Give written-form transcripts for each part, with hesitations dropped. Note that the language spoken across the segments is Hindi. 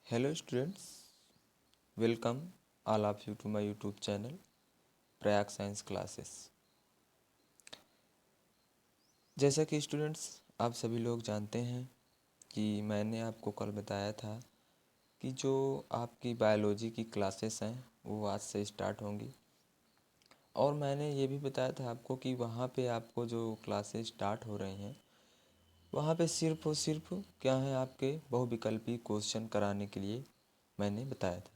Hello students, welcome all of you to my YouTube channel Prayag science classes. जैसा कि स्टूडेंट्स आप सभी लोग जानते हैं कि मैंने आपको कल बताया था कि जो आपकी बायोलॉजी की क्लासेस हैं वो आज से स्टार्ट होंगी, और मैंने ये भी बताया था आपको कि वहाँ पे आपको जो क्लासेस स्टार्ट हो रही हैं वहाँ पे सिर्फ और सिर्फ क्या है, आपके बहुविकल्पी क्वेश्चन कराने के लिए मैंने बताया था।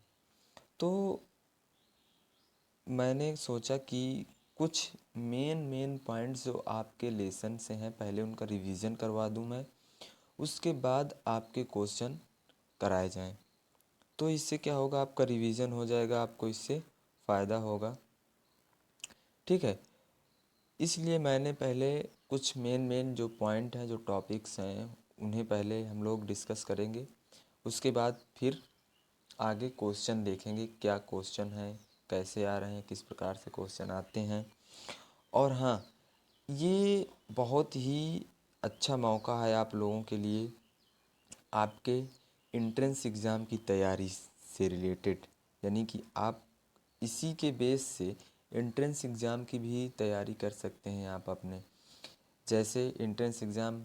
तो मैंने सोचा कि कुछ मेन पॉइंट्स जो आपके लेसन से हैं पहले उनका रिवीजन करवा दूं मैं, उसके बाद आपके क्वेश्चन कराए जाएं। तो इससे क्या होगा, आपका रिवीजन हो जाएगा, आपको इससे फ़ायदा होगा। ठीक है, इसलिए मैंने पहले कुछ मेन जो पॉइंट हैं, जो टॉपिक्स हैं, उन्हें पहले हम लोग डिस्कस करेंगे। उसके बाद फिर आगे क्वेश्चन देखेंगे, क्या क्वेश्चन है, कैसे आ रहे हैं, किस प्रकार से क्वेश्चन आते हैं। और हाँ, ये बहुत ही अच्छा मौका है आप लोगों के लिए, आपके एंट्रेंस एग्ज़ाम की तैयारी से रिलेटेड, यानी कि आप इसी के बेस से एंट्रेंस एग्ज़ाम की भी तैयारी कर सकते हैं आप अपने। जैसे एंट्रेंस एग्ज़ाम,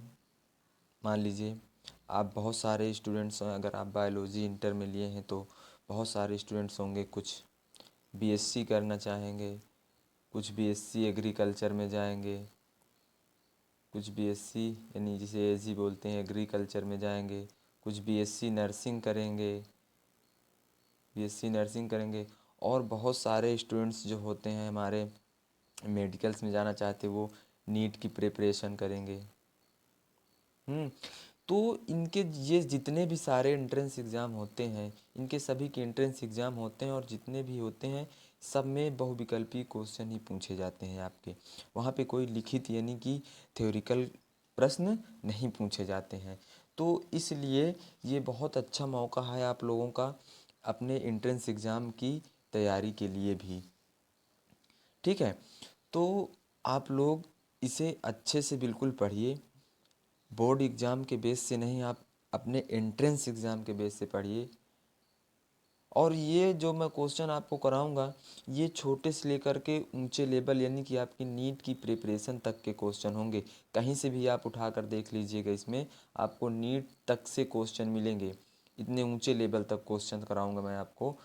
मान लीजिए आप बहुत सारे स्टूडेंट्स हैं, अगर आप बायोलॉजी इंटर में लिए हैं तो बहुत सारे स्टूडेंट्स होंगे, कुछ बीएससी करना चाहेंगे, कुछ बीएससी एग्रीकल्चर में जाएंगे, कुछ बीएससी यानी जिसे एजी बोलते हैं एग्रीकल्चर में जाएंगे, कुछ बीएससी नर्सिंग करेंगे, और बहुत सारे स्टूडेंट्स जो होते हैं हमारे मेडिकल्स में जाना चाहते, वो नीट की प्रिपरेशन करेंगे। तो इनके ये जितने भी सारे एंट्रेंस एग्ज़ाम होते हैं, इनके सभी के एंट्रेंस एग्ज़ाम होते हैं, और जितने भी होते हैं सब में बहुविकल्पी क्वेश्चन ही पूछे जाते हैं आपके। वहाँ पे कोई लिखित यानी कि थ्योरिकल प्रश्न नहीं पूछे जाते हैं। तो इसलिए ये बहुत अच्छा मौका है आप लोगों का अपने एंट्रेंस एग्ज़ाम की तैयारी के लिए भी। ठीक है, तो आप लोग इसे अच्छे से बिल्कुल पढ़िए। बोर्ड एग्ज़ाम के बेस से नहीं, आप अपने एंट्रेंस एग्ज़ाम के बेस से पढ़िए। और ये जो मैं क्वेश्चन आपको कराऊंगा, ये छोटे से लेकर के ऊंचे लेवल यानी कि आपकी नीट की प्रिपरेशन तक के क्वेश्चन होंगे। कहीं से भी आप उठा कर देख लीजिएगा, इसमें आपको नीट तक से क्वेश्चन मिलेंगे। इतने ऊंचे लेवल तक क्वेश्चन कराऊंगा मैं आपको,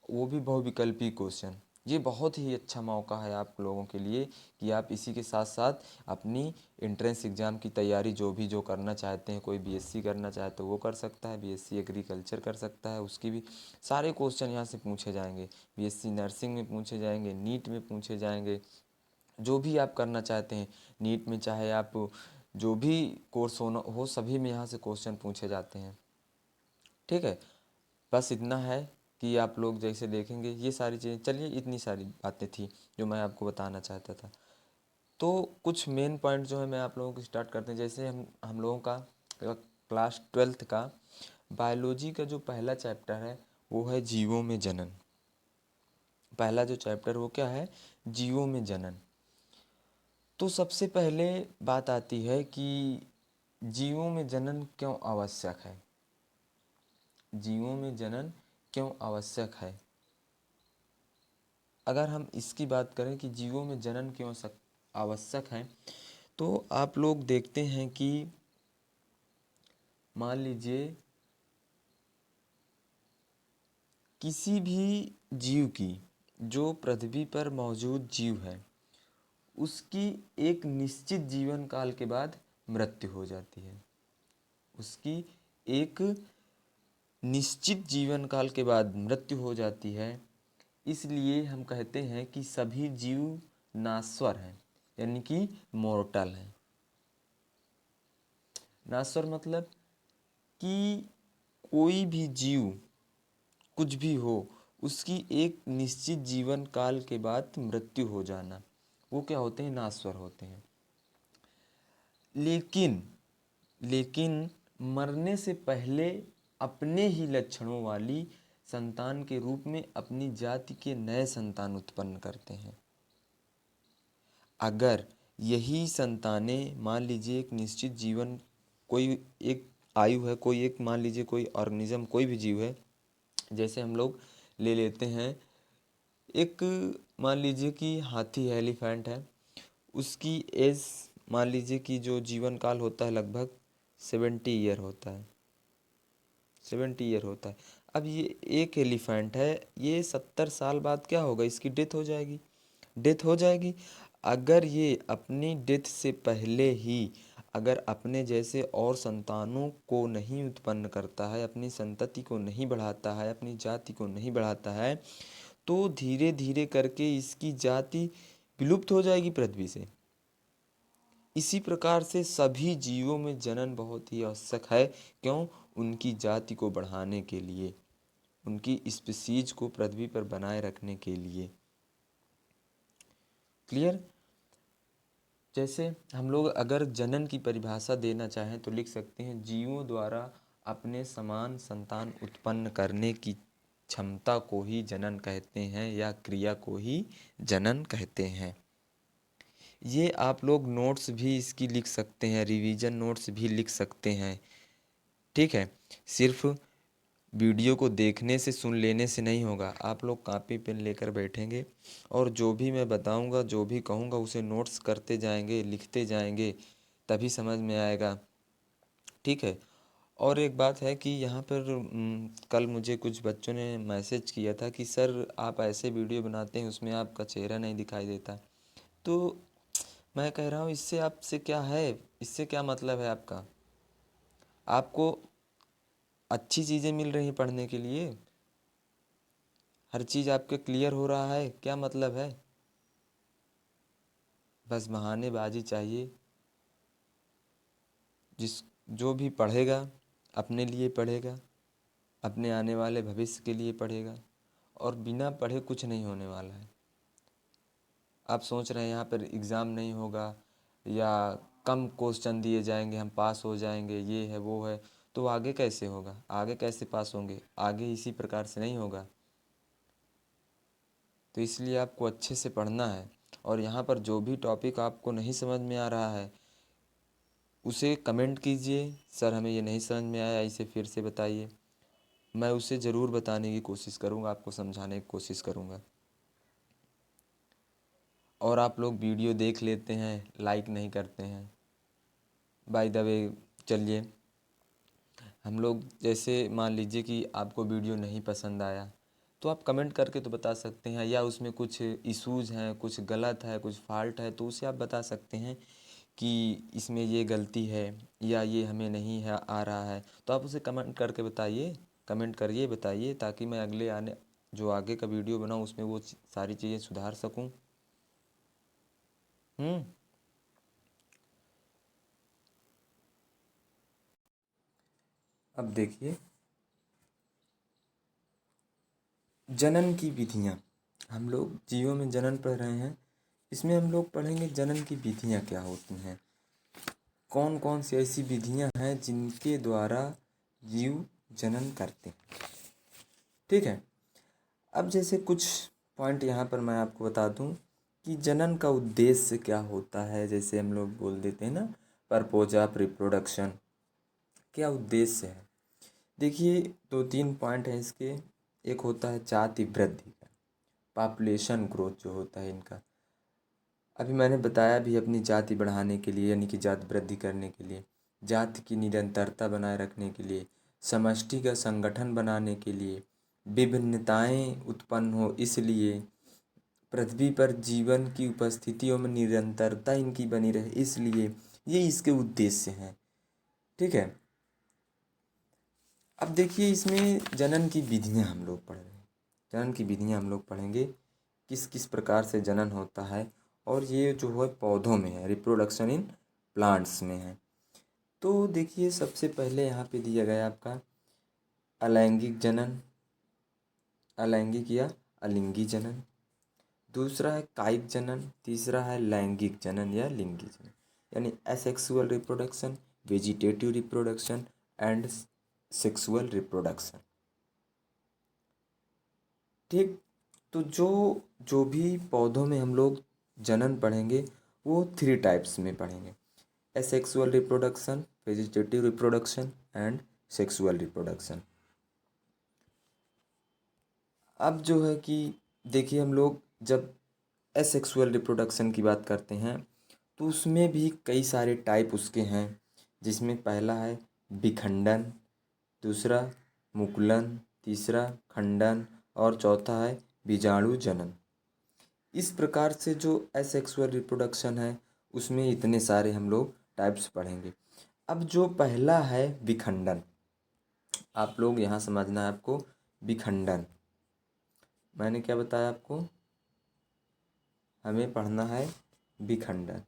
वो भी बहुविकल्पी क्वेश्चन। ये बहुत ही अच्छा मौका है आप लोगों के लिए कि आप इसी के साथ साथ अपनी एंट्रेंस एग्ज़ाम की तैयारी जो करना चाहते हैं, कोई बीएससी करना चाहे तो वो कर सकता है, बीएससी एग्रीकल्चर कर सकता है, उसकी भी सारे क्वेश्चन यहाँ से पूछे जाएंगे। बीएससी नर्सिंग में पूछे जाएंगे, नीट में पूछे जाएंगे, जो भी आप करना चाहते हैं नीट में, चाहे आप जो भी कोर्स होना हो सभी में यहाँ से क्वेश्चन पूछे जाते हैं। ठीक है, बस इतना है कि आप लोग जैसे देखेंगे ये सारी चीज़ें। चलिए, इतनी सारी बातें थी जो मैं आपको बताना चाहता था। तो कुछ मेन पॉइंट जो है मैं आप लोगों को स्टार्ट करते हैं। जैसे हम लोगों का क्लास 12th का बायोलॉजी का जो पहला चैप्टर है वो है जीवों में जनन। पहला जो चैप्टर वो क्या है, जीवों में जनन। तो सबसे पहले बात आती है कि जीवों में जनन क्यों आवश्यक है। जीवों में जनन क्यों आवश्यक है, अगर हम इसकी बात करें कि जीवों में जनन क्यों आवश्यक है, तो आप लोग देखते हैं कि मान लीजिए किसी भी जीव की, जो पृथ्वी पर मौजूद जीव है, उसकी एक निश्चित जीवन काल के बाद मृत्यु हो जाती है। उसकी एक निश्चित जीवन काल के बाद मृत्यु हो जाती है। इसलिए हम कहते हैं कि सभी जीव नाश्वर हैं, यानी कि मोर्टल हैं। नाश्वर मतलब कि कोई भी जीव कुछ भी हो, उसकी एक निश्चित जीवन काल के बाद मृत्यु हो जाना, वो क्या होते हैं, नाश्वर होते हैं। लेकिन लेकिन मरने से पहले अपने ही लक्षणों वाली संतान के रूप में अपनी जाति के नए संतान उत्पन्न करते हैं। अगर यही संतानें, मान लीजिए एक निश्चित जीवन, कोई एक आयु है, कोई एक मान लीजिए कोई ऑर्गेनिज्म, कोई भी जीव है, जैसे हम लोग ले लेते हैं एक, मान लीजिए कि हाथी है, एलिफेंट है, उसकी एज मान लीजिए कि जो जीवन काल होता है लगभग 70 ईयर होता है, 70 ईयर होता है। अब ये एक एलिफेंट है, ये 70 साल बाद क्या होगा, इसकी डेथ हो जाएगी, डेथ हो जाएगी। अगर ये अपनी डेथ से पहले ही अगर अपने जैसे और संतानों को नहीं उत्पन्न करता है, अपनी संतति को नहीं बढ़ाता है, अपनी जाति को नहीं बढ़ाता है, तो धीरे धीरे करके इसकी जाति विलुप्त हो जाएगी पृथ्वी से। इसी प्रकार से सभी जीवों में जनन बहुत ही आवश्यक है। क्यों? उनकी जाति को बढ़ाने के लिए, उनकी स्पीसीज को पृथ्वी पर बनाए रखने के लिए। क्लियर? जैसे हम लोग अगर जनन की परिभाषा देना चाहें तो लिख सकते हैं, जीवों द्वारा अपने समान संतान उत्पन्न करने की क्षमता को ही जनन कहते हैं, या क्रिया को ही जनन कहते हैं। ये आप लोग नोट्स भी इसकी लिख सकते हैं, रिवीजन नोट्स भी लिख सकते हैं। ठीक है, सिर्फ वीडियो को देखने से, सुन लेने से नहीं होगा। आप लोग कॉपी पेन लेकर बैठेंगे और जो भी मैं बताऊंगा, जो भी कहूँगा, उसे नोट्स करते जाएंगे, लिखते जाएंगे, तभी समझ में आएगा। ठीक है। और एक बात है कि यहाँ पर कल मुझे कुछ बच्चों ने मैसेज किया था कि सर आप ऐसे वीडियो बनाते हैं उसमें आपका चेहरा नहीं दिखाई देता। तो मैं कह रहा हूँ इससे आपसे क्या है, इससे क्या मतलब है आपका? आपको अच्छी चीज़ें मिल रही हैं पढ़ने के लिए, हर चीज़ आपके क्लियर हो रहा है, क्या मतलब है? बस बहानेबाजी चाहिए। जो भी पढ़ेगा अपने लिए पढ़ेगा, अपने आने वाले भविष्य के लिए पढ़ेगा, और बिना पढ़े कुछ नहीं होने वाला है। आप सोच रहे हैं यहाँ पर एग्ज़ाम नहीं होगा या कम क्वेश्चन दिए जाएंगे, हम पास हो जाएंगे, ये है वो है, तो आगे कैसे होगा? आगे कैसे पास होंगे? आगे इसी प्रकार से नहीं होगा। तो इसलिए आपको अच्छे से पढ़ना है, और यहाँ पर जो भी टॉपिक आपको नहीं समझ में आ रहा है उसे कमेंट कीजिए, सर हमें ये नहीं समझ में आया, इसे फिर से बताइए। मैं उसे ज़रूर बताने की कोशिश करूँगा, आपको समझाने की कोशिश करूँगा। और आप लोग वीडियो देख लेते हैं, लाइक नहीं करते हैं। बाय द वे, चलिए हम लोग जैसे मान लीजिए कि आपको वीडियो नहीं पसंद आया, तो आप कमेंट करके तो बता सकते हैं, या उसमें कुछ इश्यूज हैं, कुछ गलत है, कुछ फॉल्ट है, तो उसे आप बता सकते हैं कि इसमें ये गलती है या ये हमें नहीं है आ रहा है, तो आप उसे कमेंट करके बताइए, कमेंट करिए, बताइए, ताकि मैं अगले आने जो आगे का वीडियो बनाऊँ उसमें वो सारी चीज़ें सुधार सकूँ। हम्म। अब देखिए, जनन की विधियाँ, हम लोग जीवों में जनन पढ़ रहे हैं, इसमें हम लोग पढ़ेंगे जनन की विधियाँ क्या होती हैं, कौन कौन सी ऐसी विधियाँ हैं जिनके द्वारा जीव जनन करते हैं। ठीक है। अब जैसे कुछ पॉइंट यहाँ पर मैं आपको बता दूँ कि जनन का उद्देश्य क्या होता है। जैसे हम लोग बोल देते हैं ना, पर्पज ऑफ रिप्रोडक्शन, क्या उद्देश्य है। देखिए, दो तीन पॉइंट हैं इसके। एक होता है जाति वृद्धि का, पॉपुलेशन ग्रोथ जो होता है इनका। अभी मैंने बताया भी, अपनी जाति बढ़ाने के लिए, यानी कि जाति वृद्धि करने के लिए, जाति की निरंतरता बनाए रखने के लिए, समष्टि का संगठन बनाने के लिए, विभिन्नताएं उत्पन्न हो इसलिए, पृथ्वी पर जीवन की उपस्थितियों में निरंतरता इनकी बनी रहे इसलिए, ये इसके उद्देश्य हैं। ठीक है। अब देखिए, इसमें जनन की विधियां हम लोग पढ़ रहे हैं, जनन की विधियां हम लोग पढ़ेंगे, किस किस प्रकार से जनन होता है। और ये जो है पौधों में है, रिप्रोडक्शन इन प्लांट्स में है। तो देखिए, सबसे पहले यहाँ पे दिया गया आपका अलैंगिक जनन, अलैंगिक या अलिंगी जनन। दूसरा है कायिक जनन, तीसरा है लैंगिक जनन या लिंगी जनन, यानी asexual reproduction, vegetative reproduction and sexual reproduction. ठीक। तो जो जो भी पौधों में हम लोग जनन पढ़ेंगे वो 3 टाइप्स में पढ़ेंगे, asexual reproduction, vegetative reproduction and sexual reproduction. अब जो है कि देखिए, हम लोग जब एसेक्सुअल रिप्रोडक्शन की बात करते हैं तो उसमें भी कई सारे टाइप उसके हैं, जिसमें पहला है विखंडन, दूसरा मुकुलन, तीसरा खंडन और चौथा है बीजाणु जनन। इस प्रकार से जो एसेक्सुअल रिप्रोडक्शन है उसमें इतने सारे हम लोग टाइप्स पढ़ेंगे। अब जो पहला है विखंडन, आप लोग यहाँ समझना है आपको। विखंडन मैंने क्या बताया आपको, हमें पढ़ना है विखंडन,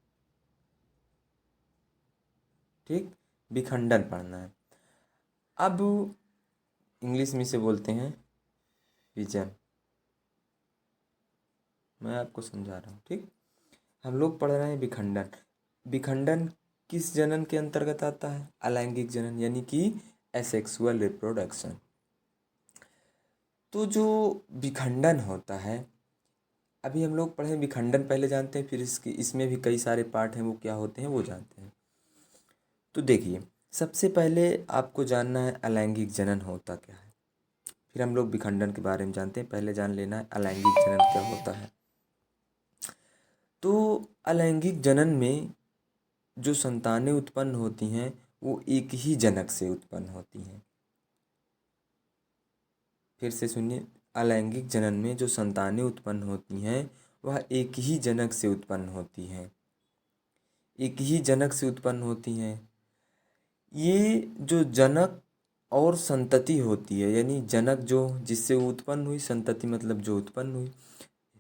ठीक, विखंडन पढ़ना है। अब इंग्लिश में से बोलते हैं विजन, मैं आपको समझा रहा हूँ, ठीक। हम लोग पढ़ रहे हैं विखंडन। विखंडन किस जनन के अंतर्गत आता है? अलैंगिक जनन, यानी कि एसेक्सुअल रिप्रोडक्शन। तो जो विखंडन होता है, अभी हम लोग पढ़े विखंडन पहले जानते हैं, फिर इसमें भी कई सारे पार्ट हैं, वो क्या होते हैं वो जानते हैं। तो देखिए, सबसे पहले आपको जानना है अलैंगिक जनन होता क्या है, फिर हम लोग विखंडन के बारे में जानते हैं। पहले जान लेना है अलैंगिक जनन क्या होता है। तो अलैंगिक जनन में जो संतानें उत्पन्न होती हैं वो एक ही जनक से उत्पन्न होती हैं। फिर से सुनिए, अलैंगिक जनन में जो संतानें उत्पन्न होती हैं वह एक ही जनक से उत्पन्न होती हैं, एक ही जनक से उत्पन्न होती हैं। ये जो जनक और संतति होती है, यानी जनक जो जिससे वो उत्पन्न हुई, संतति मतलब जो उत्पन्न हुई,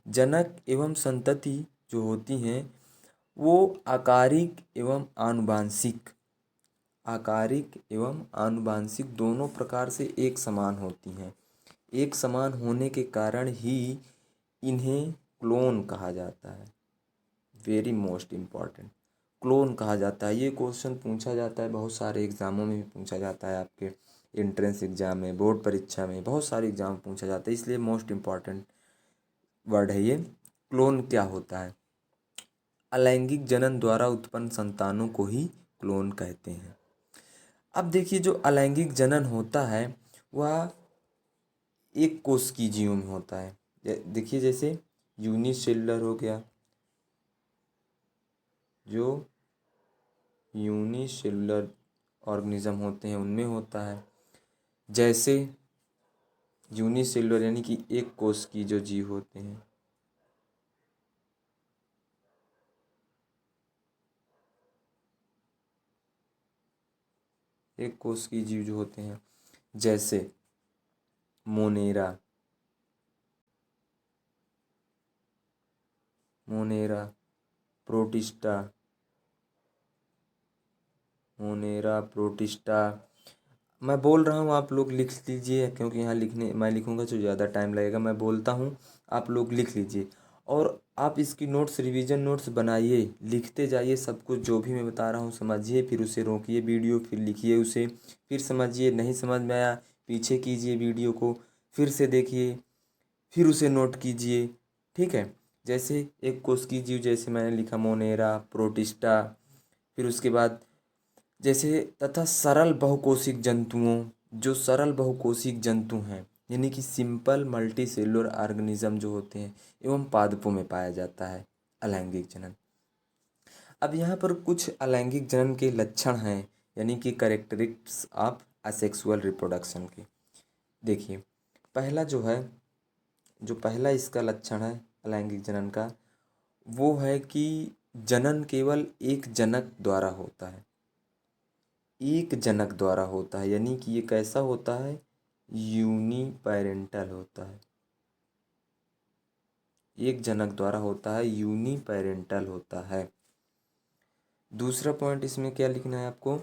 जनक एवं संतति जो होती हैं वो आकारिक एवं आनुवांशिक, आकारिक एवं आनुवांशिक दोनों प्रकार से एक समान होती हैं। एक समान होने के कारण ही इन्हें क्लोन कहा जाता है। वेरी मोस्ट इम्पॉर्टेंट, क्लोन कहा जाता है। ये क्वेश्चन पूछा जाता है, बहुत सारे एग्ज़ामों में भी पूछा जाता है, आपके एंट्रेंस एग्ज़ाम में, बोर्ड परीक्षा में, बहुत सारे एग्ज़ाम में पूछा जाता है, इसलिए मोस्ट इम्पॉर्टेंट वर्ड है ये। क्लोन क्या होता है? अलैंगिक जनन द्वारा उत्पन्न संतानों को ही क्लोन कहते हैं। अब देखिए, जो अलैंगिक जनन होता है वह एक कोशिकीय जीवों में होता है। देखिए, जैसे यूनिसेलुलर हो गया, जो यूनिसेलुलर ऑर्गेनिज्म होते हैं उनमें होता है। जैसे यूनिसेलुलर यानी कि एक कोशिकीय जो जीव होते हैं, एक कोशिकीय जीव जो होते हैं, जैसे Monera, Monera protista, Monera protista. मैं बोल रहा हूँ, आप लोग लिख लीजिए, क्योंकि यहाँ लिखने मैं लिखूँगा तो ज़्यादा टाइम लगेगा। मैं बोलता हूँ, आप लोग लिख लीजिए, और आप इसकी नोट्स, रिवीजन नोट्स बनाइए, लिखते जाइए सब कुछ जो भी मैं बता रहा हूँ, समझिए, फिर उसे रोकिए वीडियो, फिर लिखिए उसे, फिर समझिए, नहीं समझ में आया पीछे कीजिए वीडियो को, फिर से देखिए, फिर उसे नोट कीजिए, ठीक है। जैसे एक कोशिकीय जीव, जैसे मैंने लिखा मोनेरा प्रोटिस्टा, फिर उसके बाद जैसे तथा सरल बहुकोशिक जंतुओं, जो सरल बहुकोशिक जंतु हैं, यानी कि सिंपल मल्टी सेलुलर ऑर्गेनिज्म जो होते हैं, एवं पादपों में पाया जाता है अलैंगिक जनन। अब यहाँ पर कुछ अलैंगिक जनन के लक्षण हैं, यानी कि कैरेक्टरिस्टिक्स ऑफ असेक्सुअल रिप्रोडक्शन के। देखिए, पहला जो है, जो पहला इसका लक्षण है अलैंगिक जनन का, वो है कि जनन केवल एक जनक द्वारा होता है, एक जनक द्वारा होता है, यानी कि ये कैसा होता है? यूनिपेरेंटल होता है, एक जनक द्वारा होता है, यूनिपेरेंटल होता है। दूसरा पॉइंट इसमें क्या लिखना है आपको,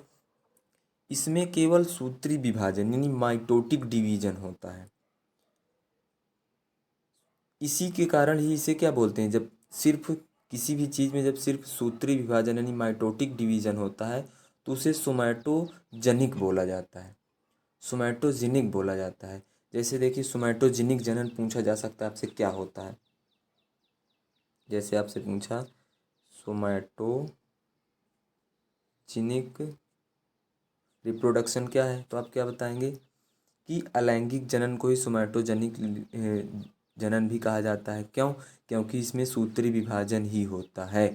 इसमें केवल सूत्री विभाजन यानी माइटोटिक डिवीजन होता है। इसी के कारण ही इसे क्या बोलते हैं, जब सिर्फ किसी भी चीज़ में जब सिर्फ सूत्री विभाजन यानी माइटोटिक डिवीजन होता है तो उसे सोमैटोजेनिक बोला जाता है, सोमैटोजेनिक बोला जाता है। जैसे देखिए, सोमैटोजेनिक जनन पूछा जा सकता है आपसे, क्या होता है? जैसे आपसे पूछा सोमैटोजेनिक रिप्रोडक्शन क्या है, तो आप क्या बताएंगे? कि अलैंगिक जनन को ही सोमैटोजेनिक जनन भी कहा जाता है। क्यों? क्योंकि इसमें सूत्री विभाजन ही होता है।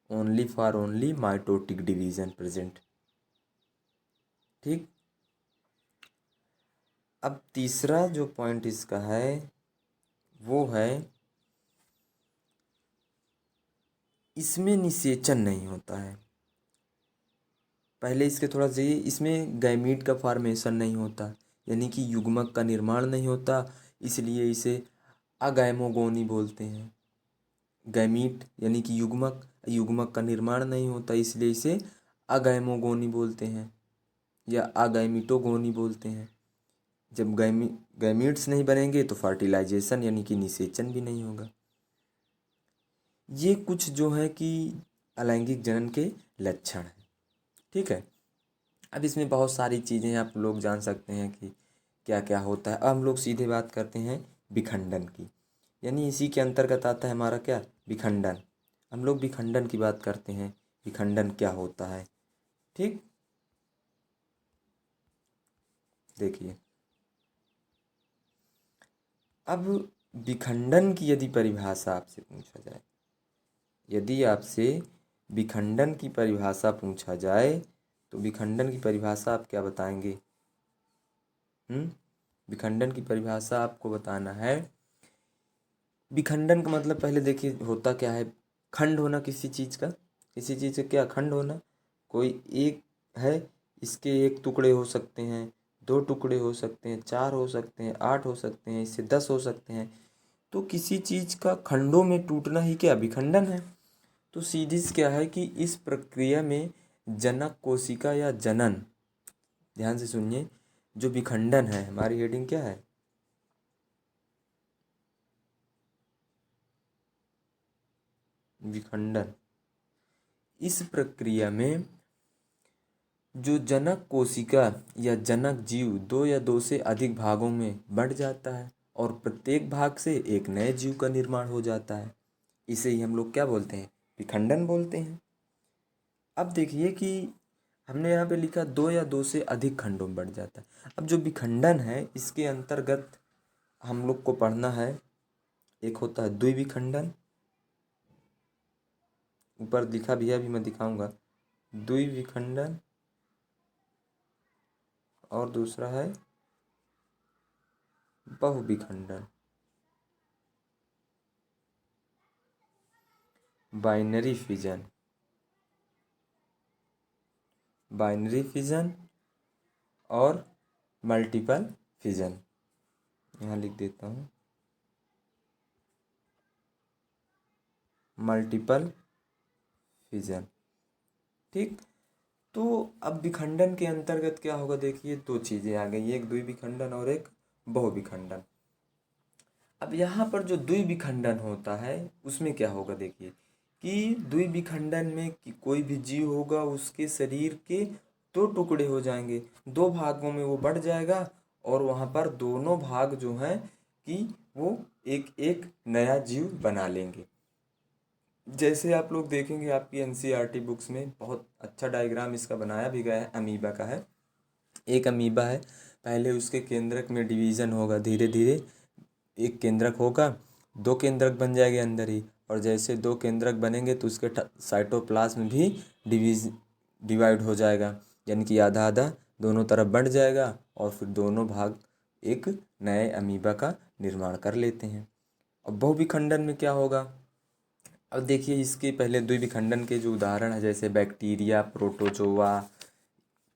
Only mitotic division present. ठीक। अब तीसरा जो पॉइंट इसका है वो है इसमें निषेचन नहीं होता है। पहले इसके थोड़ा सी, इसमें गैमीट का फॉर्मेशन नहीं होता, यानी कि युग्मक का निर्माण नहीं होता, इसलिए इसे अगैमोगोनी बोलते हैं। गैमीट यानी कि युग्मक, युग्मक का निर्माण नहीं होता, इसलिए इसे अगैमोगोनी बोलते हैं या अगैमिटोगोनी बोलते हैं। जब गैमीट्स नहीं बनेंगे तो फर्टिलाइजेशन यानी कि निषेचन भी नहीं होगा। ये कुछ जो है कि अलैंगिक जनन के लक्षण हैं। ठीक है। अब इसमें बहुत सारी चीज़ें आप लोग जान सकते हैं कि क्या क्या होता है। अब हम लोग सीधे बात करते हैं विखंडन की, यानी इसी के अंतर्गत आता है हमारा क्या, विखंडन। हम लोग विखंडन की बात करते हैं, विखंडन क्या होता है। ठीक। देखिए, अब विखंडन की यदि परिभाषा आपसे पूछा जाए, यदि आपसे विखंडन की परिभाषा पूछा जाए तो विखंडन की परिभाषा आप क्या बताएंगे? विखंडन की परिभाषा आपको बताना है। विखंडन का मतलब पहले देखिए होता क्या है। खंड होना किसी चीज़ का, किसी चीज़ का क्या खंड होना। कोई एक है, इसके एक टुकड़े हो सकते हैं, दो टुकड़े हो सकते हैं, चार हो सकते हैं, 8 हो सकते हैं, इससे 10 हो सकते हैं। तो किसी चीज़ का खंडों में टूटना ही क्या, विखंडन है। तो सीधी क्या है कि इस प्रक्रिया में जनक कोशिका या जनन, ध्यान से सुनिए, जो विखंडन है, हमारी हेडिंग क्या है, विखंडन। इस प्रक्रिया में जो जनक कोशिका या जनक जीव दो या दो से अधिक भागों में बंट जाता है और प्रत्येक भाग से एक नए जीव का निर्माण हो जाता है, इसे ही हम लोग क्या बोलते हैं, विखंडन बोलते हैं। अब देखिए कि हमने यहाँ पे लिखा दो या दो से अधिक खंडों में बढ़ जाता है। अब जो विखंडन है इसके अंतर्गत हम लोग को पढ़ना है, एक होता है द्विविखंडन, ऊपर लिखा भी है, अभी मैं दिखाऊंगा, द्विविखंडन, और दूसरा है बहुविखंडन, बाइनरी फिजन, बाइनरी फिजन और मल्टीपल फिजन। यहाँ लिख देता हूँ, मल्टीपल फिजन। ठीक। तो अब विखंडन के अंतर्गत क्या होगा, देखिए दो चीज़ें आ गई, एक द्विविखंडन और एक बहुविखंडन। अब यहाँ पर जो द्विविखंडन होता है उसमें क्या होगा, देखिए कि द्विविखंडन में कि कोई भी जीव होगा उसके शरीर के दो टुकड़े हो जाएंगे, दो भागों में वो बढ़ जाएगा और वहाँ पर दोनों भाग जो हैं कि वो एक एक नया जीव बना लेंगे। जैसे आप लोग देखेंगे आपकी एनसीईआरटी बुक्स में बहुत अच्छा डायग्राम इसका बनाया भी गया है, अमीबा का है। एक अमीबा है, पहले उसके केंद्रक में डिवीज़न होगा, धीरे धीरे एक केंद्रक होगा, दो केंद्रक बन जाएंगे अंदर ही, और जैसे दो केंद्रक बनेंगे तो उसके साइटोप्लाज्म भी डिवाइड हो जाएगा, यानी कि आधा आधा दोनों तरफ बढ़ जाएगा और फिर दोनों भाग एक नए अमीबा का निर्माण कर लेते हैं। अब बहुविखंडन में क्या होगा, अब देखिए इसके पहले द्विविखंडन के जो उदाहरण है जैसे बैक्टीरिया, प्रोटोजोआ,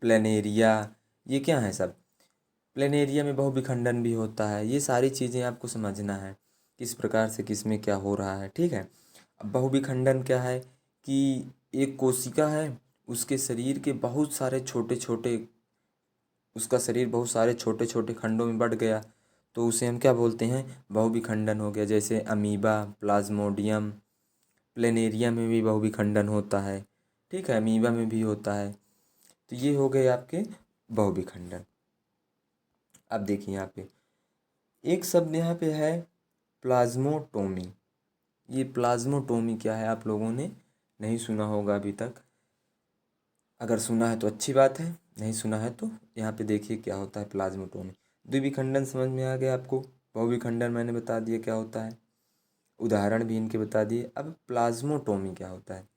प्लेनेरिया, ये क्या है सब, प्लेनेरिया में बहुविखंडन भी होता है। ये सारी चीज़ें आपको समझना है किस प्रकार से किस में क्या हो रहा है। ठीक है। अब बहुविखंडन क्या है कि एक कोशिका है, उसके शरीर के बहुत सारे छोटे छोटे, उसका शरीर बहुत सारे छोटे छोटे खंडों में बढ़ गया, तो उसे हम क्या बोलते हैं, बहुविखंडन हो गया। जैसे अमीबा, प्लाज्मोडियम, प्लेनेरिया में भी बहुविखंडन होता है। ठीक है, अमीबा में भी होता है। तो ये हो गए आपके बहुविखंडन। अब देखिए यहाँ पे एक शब्द यहाँ पे है प्लाज्मोटोमी। ये प्लाज्मोटोमी क्या है, आप लोगों ने नहीं सुना होगा अभी तक। अगर सुना है तो अच्छी बात है, नहीं सुना है तो यहाँ पे देखिए क्या होता है प्लाज्मोटोमी। द्विविखंडन समझ में आ गया आपको। बहुविखंडन मैंने बता दिया क्या होता है, उदाहरण भी इनके बता दिए। अब प्लाज्मोटोमी क्या होता है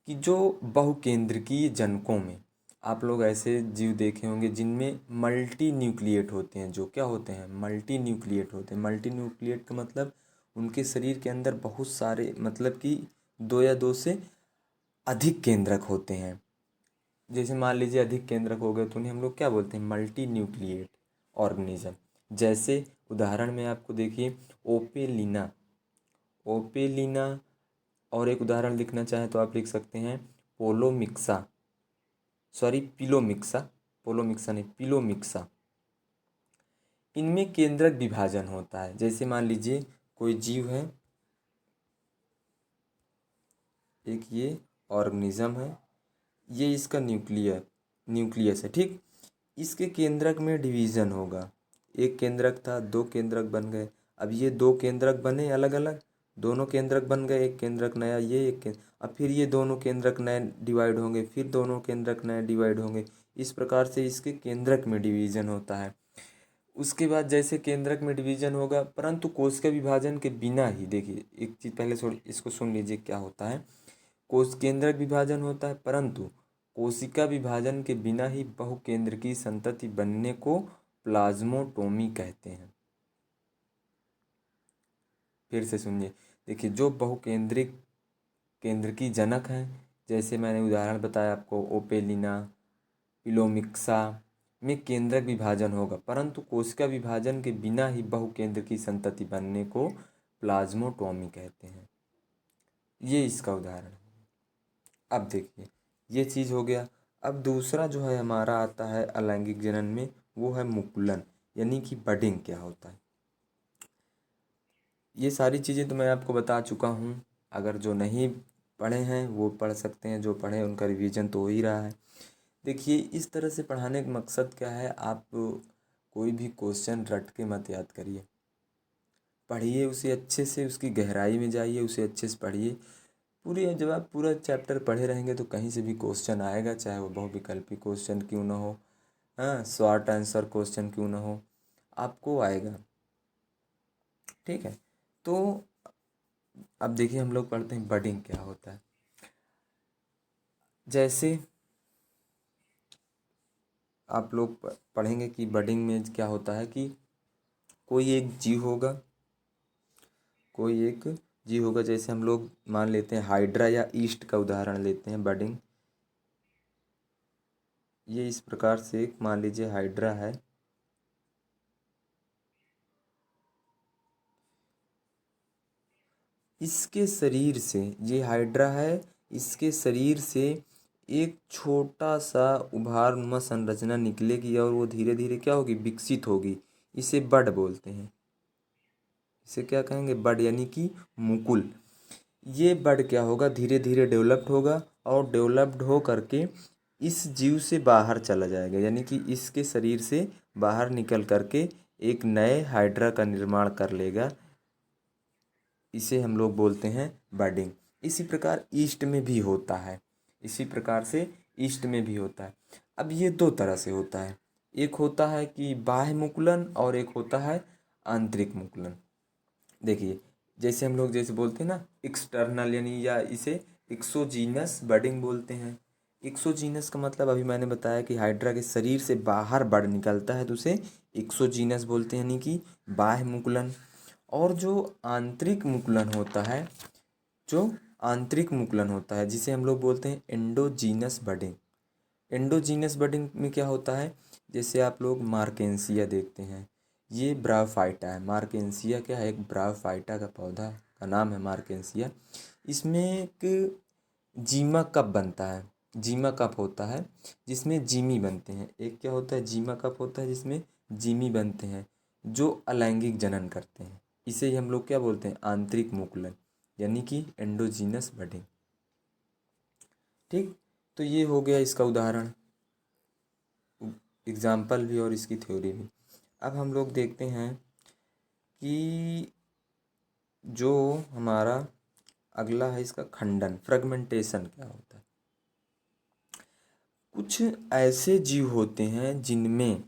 कि जो बहुकेंद्रकीय जनकों में आप लोग ऐसे जीव देखे होंगे जिनमें मल्टी न्यूक्लिएट होते हैं, जो क्या होते हैं, मल्टी न्यूक्लिएट होते हैं। मल्टी न्यूक्लिएट का मतलब उनके शरीर के अंदर बहुत सारे, मतलब कि दो या दो से अधिक केंद्रक होते हैं। जैसे मान लीजिए अधिक केंद्रक हो गए तो उन्हें हम लोग क्या बोलते हैं, मल्टी न्यूक्लिएट ऑर्गेनिज्म। जैसे उदाहरण में आपको देखिए ओपेलिना, ओपेलिना। और एक उदाहरण लिखना चाहें तो आप लिख सकते हैं पोलोमिक्सा, सॉरी पिलोमिक्सा, पोलोमिक्सा नहीं पिलोमिक्सा। इनमें केंद्रक विभाजन होता है। जैसे मान लीजिए कोई जीव है, एक ये ऑर्गेनिज्म है, ये इसका न्यूक्लियस है, ठीक। इसके केंद्रक में डिवीज़न होगा, एक केंद्रक था, दो केंद्रक बन गए। अब ये दो केंद्रक बने अलग अलग, दोनों केंद्रक बन गए, एक केंद्रक नया, ये एक केंद्र, अब फिर ये दोनों केंद्रक नए डिवाइड होंगे, फिर दोनों केंद्रक नए डिवाइड होंगे। इस प्रकार से इसके केंद्रक में डिवीज़न होता है। उसके बाद जैसे केंद्रक में डिवीज़न होगा, परंतु कोशिका विभाजन के बिना ही, देखिए एक चीज़ पहले इसको सुन लीजिए क्या होता है। कोश केंद्रक विभाजन होता है, परंतु कोशिका विभाजन के बिना ही बहुकेंद्र की संतति बनने को प्लाज्मोटोमी कहते हैं। फिर से सुनिए, देखिए जो बहुकेंद्रिक केंद्र की जनक हैं, जैसे मैंने उदाहरण बताया आपको ओपेलिना, पिलोमिक्सा में केंद्रक विभाजन होगा, परंतु कोशिका विभाजन के बिना ही बहुकेंद्र की संतति बनने को प्लाज्मोटोमी कहते हैं। ये इसका उदाहरण है। अब देखिए ये चीज़ हो गया। अब दूसरा जो है हमारा आता है अलैंगिक जनन में, वो है मुकुलन, यानी कि बडिंग क्या होता है। ये सारी चीज़ें तो मैं आपको बता चुका हूँ, अगर जो नहीं पढ़े हैं वो पढ़ सकते हैं, जो पढ़े उनका रिवीजन तो हो ही रहा है। देखिए इस तरह से पढ़ाने का मकसद क्या है, आप कोई भी क्वेश्चन रट के मत याद करिए, पढ़िए उसे अच्छे से, उसकी गहराई में जाइए, उसे अच्छे से पढ़िए। पूरी जब आप पूरा चैप्टर पढ़े रहेंगे तो कहीं से भी क्वेश्चन आएगा, चाहे वो बहुविकल्पी क्वेश्चन क्यों ना हो, हाँ शॉर्ट आंसर क्वेश्चन क्यों ना हो, आपको आएगा, ठीक है। तो अब देखिए हम लोग पढ़ते हैं बडिंग क्या होता है। जैसे आप लोग पढ़ेंगे कि बडिंग में क्या होता है कि कोई एक जीव होगा, कोई एक जीव होगा, जैसे हम लोग मान लेते हैं हाइड्रा या ईस्ट का उदाहरण लेते हैं बडिंग। ये इस प्रकार से एक मान लीजिए हाइड्रा है, इसके शरीर से, ये हाइड्रा है, इसके शरीर से एक छोटा सा उभारनुमा संरचना निकलेगी और वो धीरे धीरे क्या होगी, विकसित होगी। इसे बड बोलते हैं, इसे क्या कहेंगे, बड, यानी कि मुकुल। ये बड क्या होगा, धीरे धीरे डेवलप्ड होगा और डेवलप्ड हो करके इस जीव से बाहर चला जाएगा, यानी कि इसके शरीर से बाहर निकल करके एक नए हाइड्रा का निर्माण कर लेगा। इसे हम लोग बोलते हैं बडिंग। इसी प्रकार ईस्ट में भी होता है, इसी प्रकार से ईस्ट में भी होता है। अब ये दो तरह से होता है, एक होता है कि बाह्य मुकुलन और एक होता है आंतरिक मुकुलन। देखिए जैसे हम लोग जैसे बोलते हैं ना एक्सटर्नल, यानी या इसे एक्सोजीनस बडिंग बोलते हैं। एक्सोजीनस का मतलब अभी मैंने बताया कि हाइड्रा के शरीर से बाहर बड निकलता है तो उसे एक्सोजीनस बोलते हैं, यानी कि बाह्य मुकुलन। और जो आंतरिक मुकुलन होता है, जो आंतरिक मुकुलन होता है जिसे हम लोग बोलते हैं एंडोजीनस बडिंग। एंडोजीनस बडिंग में क्या होता है, जैसे आप लोग मार्केंसिया देखते हैं, ये ब्रायोफाइटा है। मार्केंसिया क्या है, एक ब्रायोफाइटा का पौधा का नाम है मार्केंसिया। इसमें एक जीमा कप बनता है, जीमा कप होता है जिसमें जीमी बनते हैं। एक क्या होता है, जीमा कप होता है जिसमें जीमी बनते हैं जो अलैंगिक जनन करते हैं। इसे ही हम लोग क्या बोलते हैं, आंतरिक मुकुलन, यानी कि एंडोजीनस बडिंग, ठीक। तो ये हो गया इसका उदाहरण, एग्जाम्पल भी और इसकी थ्योरी भी। अब हम लोग देखते हैं कि जो हमारा अगला है इसका खंडन, फ्रेगमेंटेशन क्या होता है। कुछ ऐसे जीव होते हैं जिनमें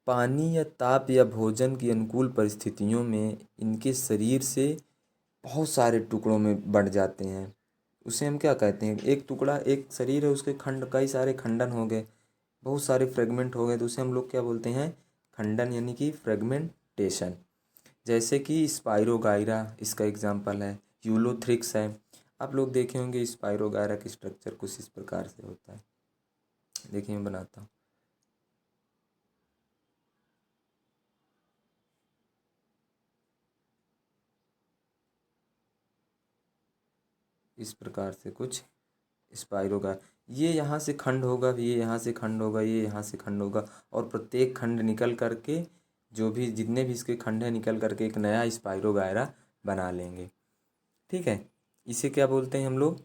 पानी या ताप या भोजन की अनुकूल परिस्थितियों में इनके शरीर से बहुत सारे टुकड़ों में बँट जाते हैं। उसे हम क्या कहते हैं, एक टुकड़ा, एक शरीर है, उसके खंड, कई सारे खंडन हो गए, बहुत सारे फ्रेगमेंट हो गए, तो उसे हम लोग क्या बोलते हैं, खंडन, यानी कि फ्रेगमेंटेशन। जैसे कि स्पाइरोगाइरा इसका एग्जाम्पल है, यूलोथ्रिक्स है। आप लोग देखे होंगे स्पाइरोगाइरा की स्ट्रक्चर कुछ इस प्रकार से होता है। देखिए मैं बनाता हूँ। इस प्रकार से कुछ स्पाइरोगाइरा, ये यहाँ से खंड होगा, ये यहाँ से खंड होगा, ये यहाँ से खंड होगा, और प्रत्येक खंड निकल करके, जो भी जितने भी इसके खंड हैं, निकल करके एक नया स्पाइरोगाइरा बना लेंगे। ठीक है, इसे क्या बोलते हैं हम लोग,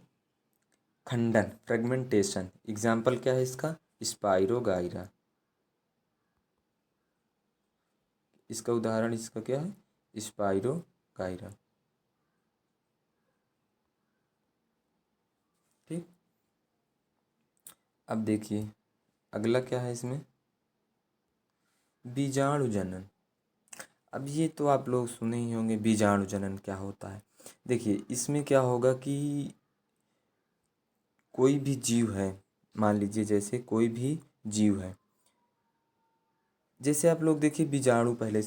खंडन, फ्रेगमेंटेशन। एग्जाम्पल क्या है इसका, स्पाइरोगाइरा। इसका उदाहरण इसका क्या है, स्पाइरोगाइरा। ठीक, अब देखिए अगला क्या है इसमें, बीजाणु जनन। अब ये तो आप लोग सुने ही होंगे, बीजाणु जनन क्या होता है। देखिए इसमें क्या होगा कि कोई भी जीव है, मान लीजिए जैसे कोई भी जीव है, जैसे आप लोग देखिए बीजाणु, पहले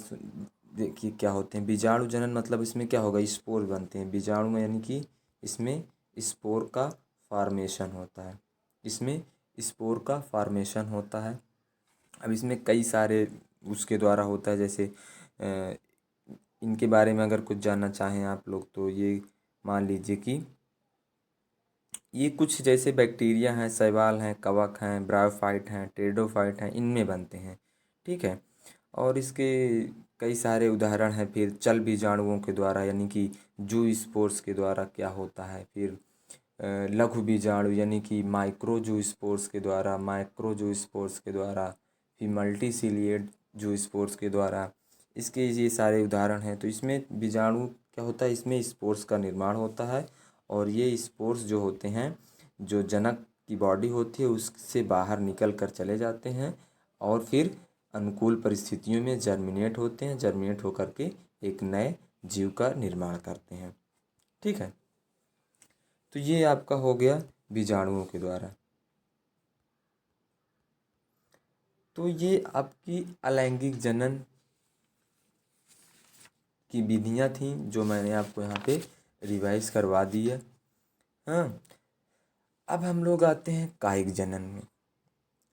देखिए क्या होते हैं बीजाणु जनन, मतलब इसमें क्या होगा, स्पोर बनते हैं बीजाणु में, यानी कि इसमें स्पोर का फॉर्मेशन होता है, इसमें स्पोर का फॉर्मेशन होता है। अब इसमें कई सारे उसके द्वारा होता है, जैसे इनके बारे में अगर कुछ जानना चाहें आप लोग, तो ये मान लीजिए कि ये कुछ जैसे बैक्टीरिया हैं, शैवाल हैं, कवक हैं, ब्रायोफाइट हैं, टेरिडोफाइट हैं, इनमें बनते हैं। ठीक है, और इसके कई सारे उदाहरण हैं। फिर चल बीजाणुओं के द्वारा, यानी कि जू स्पोर्स के द्वारा क्या होता है। फिर लघु बीजाणु, यानी कि माइक्रो जू स्पोर्स के द्वारा, माइक्रो जू स्पोर्स के द्वारा, फिर मल्टीसिलिएट जू स्पोर्स के द्वारा, इसके ये सारे उदाहरण हैं। तो इसमें बीजाणु क्या होता है, इसमें स्पोर्स का निर्माण होता है, और ये स्पोर्स जो होते हैं, जो जनक की बॉडी होती है उससे बाहर निकल कर चले जाते हैं, और फिर अनुकूल परिस्थितियों में जर्मिनेट होते हैं, जर्मिनेट होकर के एक नए जीव का निर्माण करते हैं। ठीक है, तो ये आपका हो गया बीजाणुओं के द्वारा। तो ये आपकी अलैंगिक जनन की विधियाँ थीं, जो मैंने आपको यहाँ पे रिवाइज करवा दी है। हाँ, अब हम लोग आते हैं कायिक जनन में,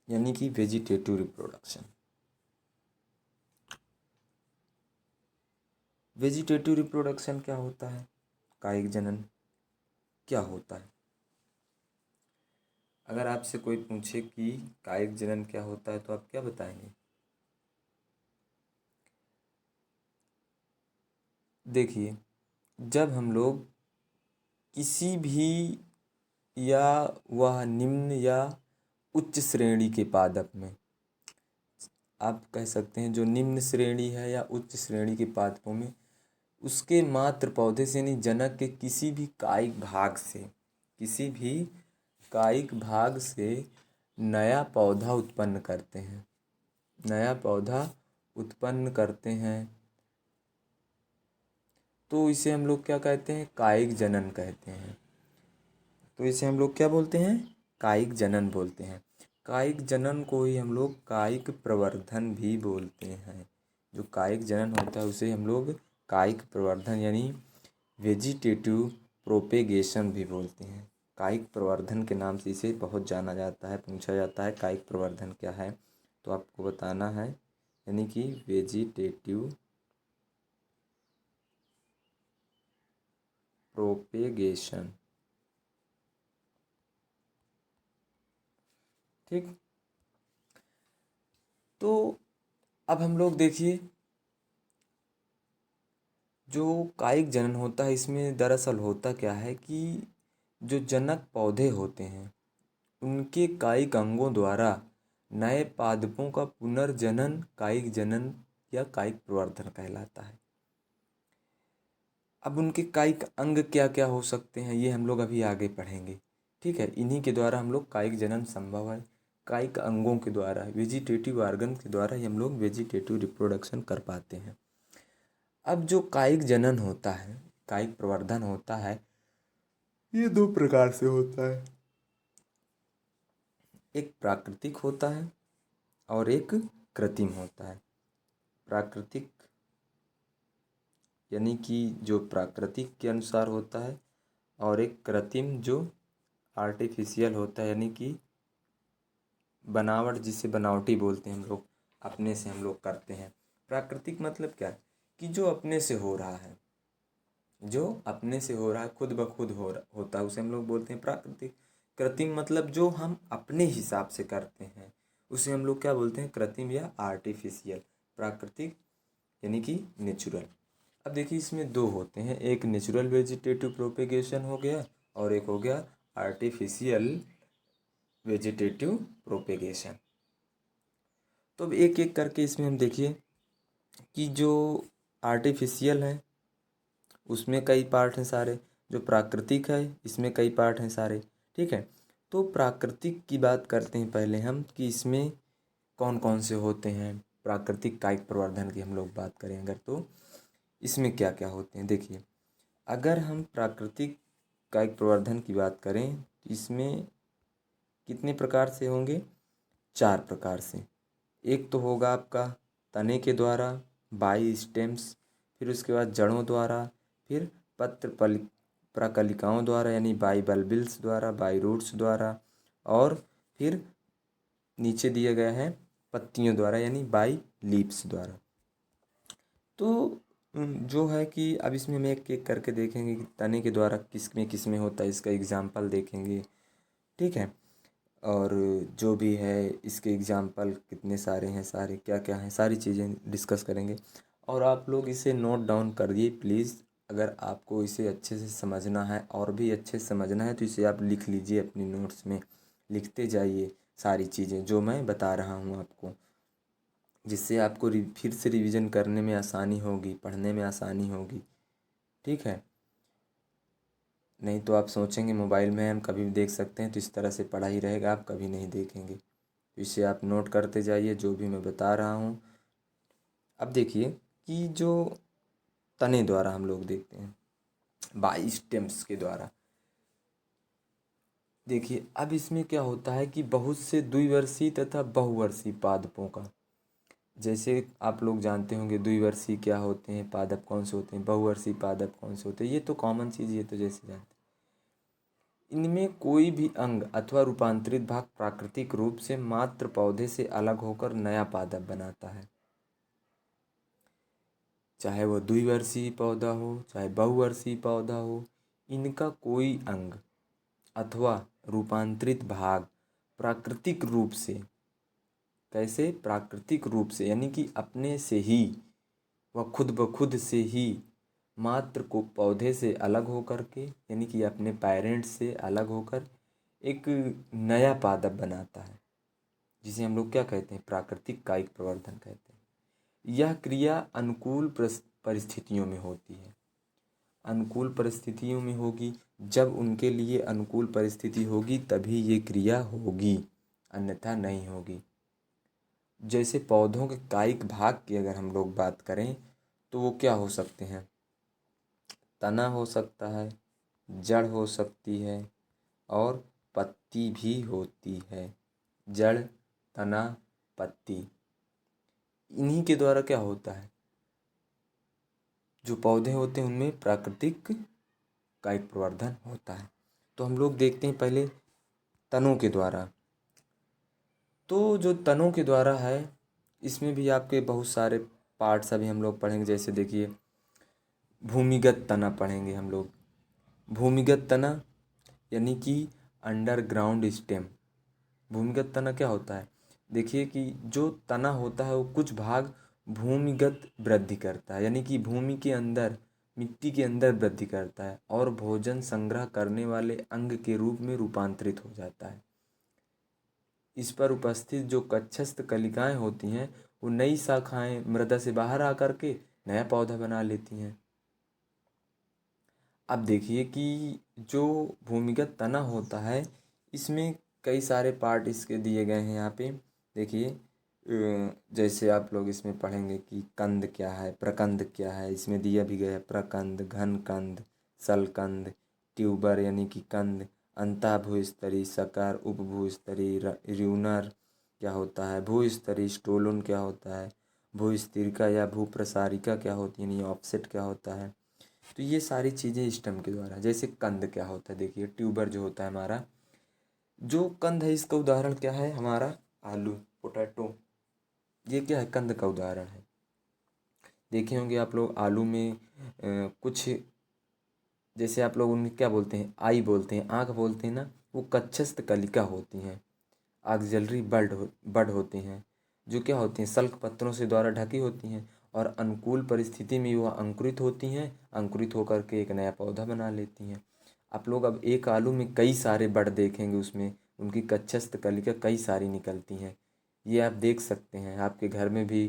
यानी कि वेजिटेटिव रिप्रोडक्शन। वेजिटेटिव रिप्रोडक्शन क्या होता है, कायिक जनन क्या होता है। अगर आपसे कोई पूछे कि कायिक जनन क्या होता है, तो आप क्या बताएंगे। देखिए, जब हम लोग किसी भी, या वह निम्न या उच्च श्रेणी के पादप में, आप कह सकते हैं जो निम्न श्रेणी है या उच्च श्रेणी के पादपों में, उसके मात्र पौधे से, यानी जनक के किसी भी कायिक भाग से, किसी भी कायिक भाग से नया पौधा उत्पन्न करते हैं, नया पौधा उत्पन्न करते हैं, तो इसे हम लोग क्या कहते हैं, कायिक जनन कहते हैं। तो इसे हम लोग क्या बोलते हैं, कायिक जनन बोलते हैं। कायिक जनन को ही हम लोग कायिक प्रवर्धन भी बोलते हैं। जो कायिक जनन होता है उसे हम लोग कायिक प्रवर्धन, यानी वेजिटेटिव प्रोपेगेशन भी बोलते हैं। कायिक प्रवर्धन के नाम से इसे बहुत जाना जाता है, पूछा जाता है कायिक प्रवर्धन क्या है, तो आपको बताना है, यानी कि वेजिटेटिव प्रोपेगेशन। ठीक, तो अब हम लोग देखिए, जो कायिक जनन होता है इसमें दरअसल होता क्या है कि जो जनक पौधे होते हैं उनके कायिक अंगों द्वारा नए पादपों का पुनर्जनन कायिक जनन या कायिक प्रवर्धन कहलाता है। अब उनके कायिक अंग क्या क्या हो सकते हैं, ये हम लोग अभी आगे पढ़ेंगे। ठीक है, इन्हीं के द्वारा हम लोग कायिक जनन संभव है। कायिक अंगों के द्वारा, वेजिटेटिव ऑर्गन के द्वारा ही हम लोग वेजिटेटिव रिप्रोडक्शन कर पाते हैं। अब जो कायिक जनन होता है, कायिक प्रवर्धन होता है, ये दो प्रकार से होता है। एक प्राकृतिक होता है और एक कृत्रिम होता है। प्राकृतिक यानी कि जो प्राकृतिक के अनुसार होता है, और एक कृत्रिम जो आर्टिफिशियल होता है, यानी कि बनावट, जिसे बनावटी बोलते हैं हम लोग, अपने से हम लोग करते हैं। प्राकृतिक मतलब क्या है कि जो अपने से हो रहा है, जो अपने से हो रहा है, खुद ब खुद होता है, उसे हम लोग बोलते हैं प्राकृतिक। कृत्रिम मतलब जो हम अपने हिसाब से करते हैं, उसे हम लोग क्या बोलते हैं, कृत्रिम या आर्टिफिशियल। प्राकृतिक यानी कि नेचुरल। अब देखिए इसमें दो होते हैं, एक नेचुरल वेजिटेटिव प्रोपेगेशन हो गया और एक हो गया आर्टिफिशियल वेजिटेटिव प्रोपेगेशन। तो अब एक एक करके इसमें हम देखिए कि जो आर्टिफिशियल है उसमें कई पार्ट हैं सारे, जो प्राकृतिक है इसमें कई पार्ट हैं सारे, ठीक है। तो प्राकृतिक की बात करते हैं पहले हम कि इसमें कौन कौन से होते हैं। प्राकृतिक कायिक प्रवर्धन की हम लोग बात करें अगर, तो इसमें क्या क्या होते हैं देखिए। अगर हम प्राकृतिक कायिक प्रवर्धन की बात करें तो इसमें कितने प्रकार से होंगे, 4 प्रकार से। एक तो होगा आपका तने के द्वारा, बाई स्टेम्स, फिर उसके बाद जड़ों द्वारा, फिर प्रकलिकाओं द्वारा यानी बाई बल्बिल्स द्वारा, बाई रूट्स द्वारा, और फिर नीचे दिया गया है पत्तियों द्वारा यानी बाई लीव्स द्वारा। तो जो है कि अब इसमें हम एक एक करके देखेंगे कि तने के द्वारा किस में होता है, इसका एग्जाम्पल देखेंगे, ठीक है। और जो भी है इसके एग्जाम्पल कितने सारे हैं, सारे क्या क्या हैं, सारी चीज़ें डिस्कस करेंगे। और आप लोग इसे नोट डाउन कर दिए प्लीज़। अगर आपको इसे अच्छे से समझना है और भी अच्छे से समझना है तो इसे आप लिख लीजिए अपनी नोट्स में, लिखते जाइए सारी चीज़ें जो मैं बता रहा हूँ आपको, जिससे आपको फिर से रिवीजन करने में आसानी होगी, पढ़ने में आसानी होगी, ठीक है। नहीं तो आप सोचेंगे मोबाइल में हम कभी भी देख सकते हैं, तो इस तरह से पढ़ा ही रहेगा, आप कभी नहीं देखेंगे। तो इसे आप नोट करते जाइए जो भी मैं बता रहा हूँ। अब देखिए कि जो तने द्वारा हम लोग देखते हैं, बाई स्टेम्स के द्वारा, देखिए अब इसमें क्या होता है कि बहुत से द्विवर्षीय तथा बहुवर्षीय पादपों का, जैसे आप लोग जानते होंगे द्विवर्षीय क्या होते हैं, पादप कौन से होते हैं, बहुवर्षीय पादप कौन से होते हैं, ये तो कॉमन चीज़, ये तो जैसे जानते हैं। इनमें कोई भी अंग अथवा रूपांतरित भाग प्राकृतिक रूप से मात्र पौधे से अलग होकर नया पादप बनाता है। चाहे वो द्विवर्षीय पौधा हो चाहे बहुवर्षीय पौधा हो, इनका कोई अंग अथवा रूपांतरित भाग प्राकृतिक रूप से, कैसे प्राकृतिक रूप से यानी कि अपने से ही, वह खुद ब खुद से ही मात्र को पौधे से अलग होकर के यानी कि अपने पेरेंट्स से अलग होकर एक नया पादप बनाता है, जिसे हम लोग क्या कहते हैं, प्राकृतिक कायिक प्रवर्धन कहते हैं। यह क्रिया अनुकूल परिस्थितियों में होती है। अनुकूल परिस्थितियों में होगी, जब उनके लिए अनुकूल परिस्थिति होगी तभी ये क्रिया होगी, अन्यथा नहीं होगी। जैसे पौधों के कायिक भाग की अगर हम लोग बात करें तो वो क्या हो सकते हैं, तना हो सकता है, जड़ हो सकती है और पत्ती भी होती है। जड़, तना, पत्ती, इन्हीं के द्वारा क्या होता है, जो पौधे होते हैं उनमें प्राकृतिक कायिक प्रवर्धन होता है। तो हम लोग देखते हैं पहले तनों के द्वारा। तो जो तनों के द्वारा है इसमें भी आपके बहुत सारे पार्ट्स अभी हम लोग पढ़ेंगे। जैसे देखिए भूमिगत तना पढ़ेंगे हम लोग। भूमिगत तना यानी कि अंडरग्राउंड स्टेम। भूमिगत तना क्या होता है, देखिए कि जो तना होता है वो कुछ भाग भूमिगत वृद्धि करता है, यानी कि भूमि के अंदर, मिट्टी के अंदर वृद्धि करता है और भोजन संग्रह करने वाले अंग के रूप में रूपांतरित हो जाता है। इस पर उपस्थित जो कक्षस्थ कलिकाएं होती हैं वो नई शाखाएं मृदा से बाहर आकर के नया पौधा बना लेती हैं। अब देखिए कि जो भूमिगत तना होता है इसमें कई सारे पार्ट इसके दिए गए हैं यहाँ पे। देखिए जैसे आप लोग इसमें पढ़ेंगे कि कंद क्या है, प्रकंद क्या है, इसमें दिया भी गया है प्रकंद, घन कंद, सलकंद, ट्यूबर यानी कि कंद, अंतःभूस्तरीय सकार, उपभूस्तरीय र्यूनर क्या होता है, भूस्तरीय स्टोलुन क्या होता है, भूस्थिरिका या भूप्रसारिका क्या होती है, यानी ऑफसेट क्या होता है। तो ये सारी चीज़ें स्टेम के द्वारा। जैसे कंद क्या होता है, देखिए ट्यूबर जो होता है हमारा, जो कंद है इसका उदाहरण क्या है हमारा, आलू, पोटैटो, ये क्या है, कंद का उदाहरण है। देखे होंगे आप लोग आलू में कुछ, जैसे आप लोग उन्हें क्या बोलते हैं, आई बोलते हैं, आँख बोलते हैं ना, वो कच्छस्थ कलिका होती हैं, ऑक्सिलरी बड होती हैं, जो क्या होती हैं, सल्क पत्रों से द्वारा ढकी होती हैं और अनुकूल परिस्थिति में वह अंकुरित होती हैं, अंकुरित होकर के एक नया पौधा बना लेती हैं। आप लोग अब एक आलू में कई सारे बड देखेंगे, उसमें उनकी कच्छस्थ कलिका कई सारी निकलती हैं। ये आप देख सकते हैं, आपके घर में भी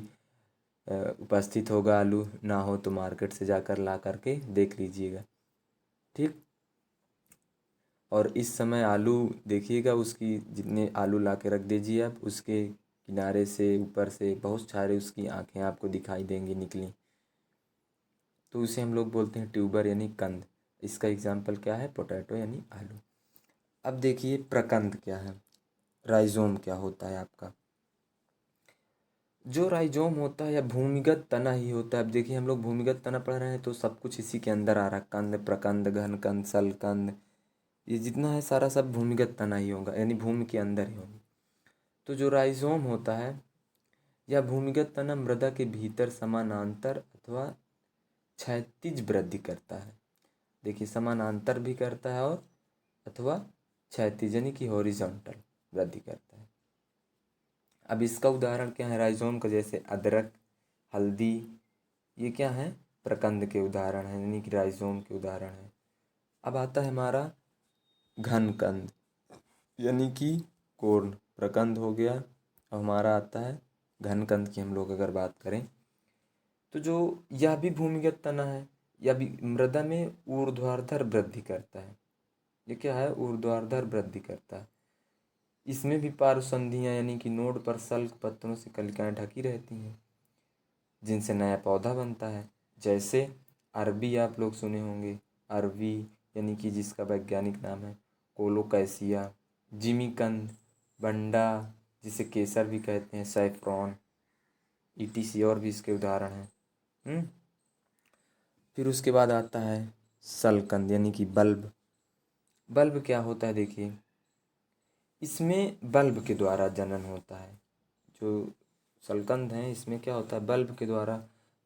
उपस्थित होगा आलू, ना हो तो मार्केट से जाकर ला करके देख लीजिएगा, ठीक। और इस समय आलू देखिएगा, उसकी जितने आलू ला के रख दीजिए आप, उसके किनारे से ऊपर से बहुत सारे उसकी आँखें आपको दिखाई देंगी निकली, तो उसे हम लोग बोलते हैं ट्यूबर यानी कंद। इसका एग्जाम्पल क्या है, पोटैटो यानी आलू। अब देखिए प्रकंद क्या है, राइजोम क्या होता है आपका। जो राइजोम होता है या भूमिगत तना ही होता है। अब देखिए हम लोग भूमिगत तना पढ़ रहे हैं तो सब कुछ इसी के अंदर आ रहा है, कंद, प्रकंद, घन कंद, सलकंद, ये जितना है सारा सब भूमिगत तना ही होगा, यानी भूमि के अंदर ही होगा। तो जो राइजोम होता है या भूमिगत तना मृदा के भीतर समानांतर अथवा क्षैतिज वृद्धि करता है। देखिए समानांतर भी करता है और अथवा क्षैतिज यानी कि हॉरिजॉन्टल वृद्धि करता है। अब इसका उदाहरण क्या है राइजोम का, जैसे अदरक, हल्दी, ये क्या है, प्रकंद के उदाहरण है, यानी कि राइजोम के उदाहरण है। अब आता है हमारा घन कंद यानी कि कोर्न, प्रकंद हो गया। अब हमारा आता है घन कंद की हम लोग अगर बात करें तो जो यह भी भूमिगत तना है, यह भी मृदा में ऊर्ध्वाधर वृद्धि करता है। ये क्या है, ऊर्ध्वाधर वृद्धि करता है। इसमें भी पार्श्वसंधियाँ यानी कि नोड पर सल्क पत्रों से कलिकाएं ढकी रहती हैं, जिनसे नया पौधा बनता है। जैसे अरबी आप लोग सुने होंगे, अरबी यानी कि जिसका वैज्ञानिक नाम है कोलोकैसिया, जिमीकंद, बंडा जिसे केसर भी कहते हैं, सैफ्रॉन, ईटीसी और भी इसके उदाहरण हैं। फिर उसके बाद आता है सलकंद यानी कि बल्ब। बल्ब क्या होता है, देखिए इसमें बल्ब के द्वारा जनन होता है। जो सलकंद हैं इसमें क्या होता है, बल्ब के द्वारा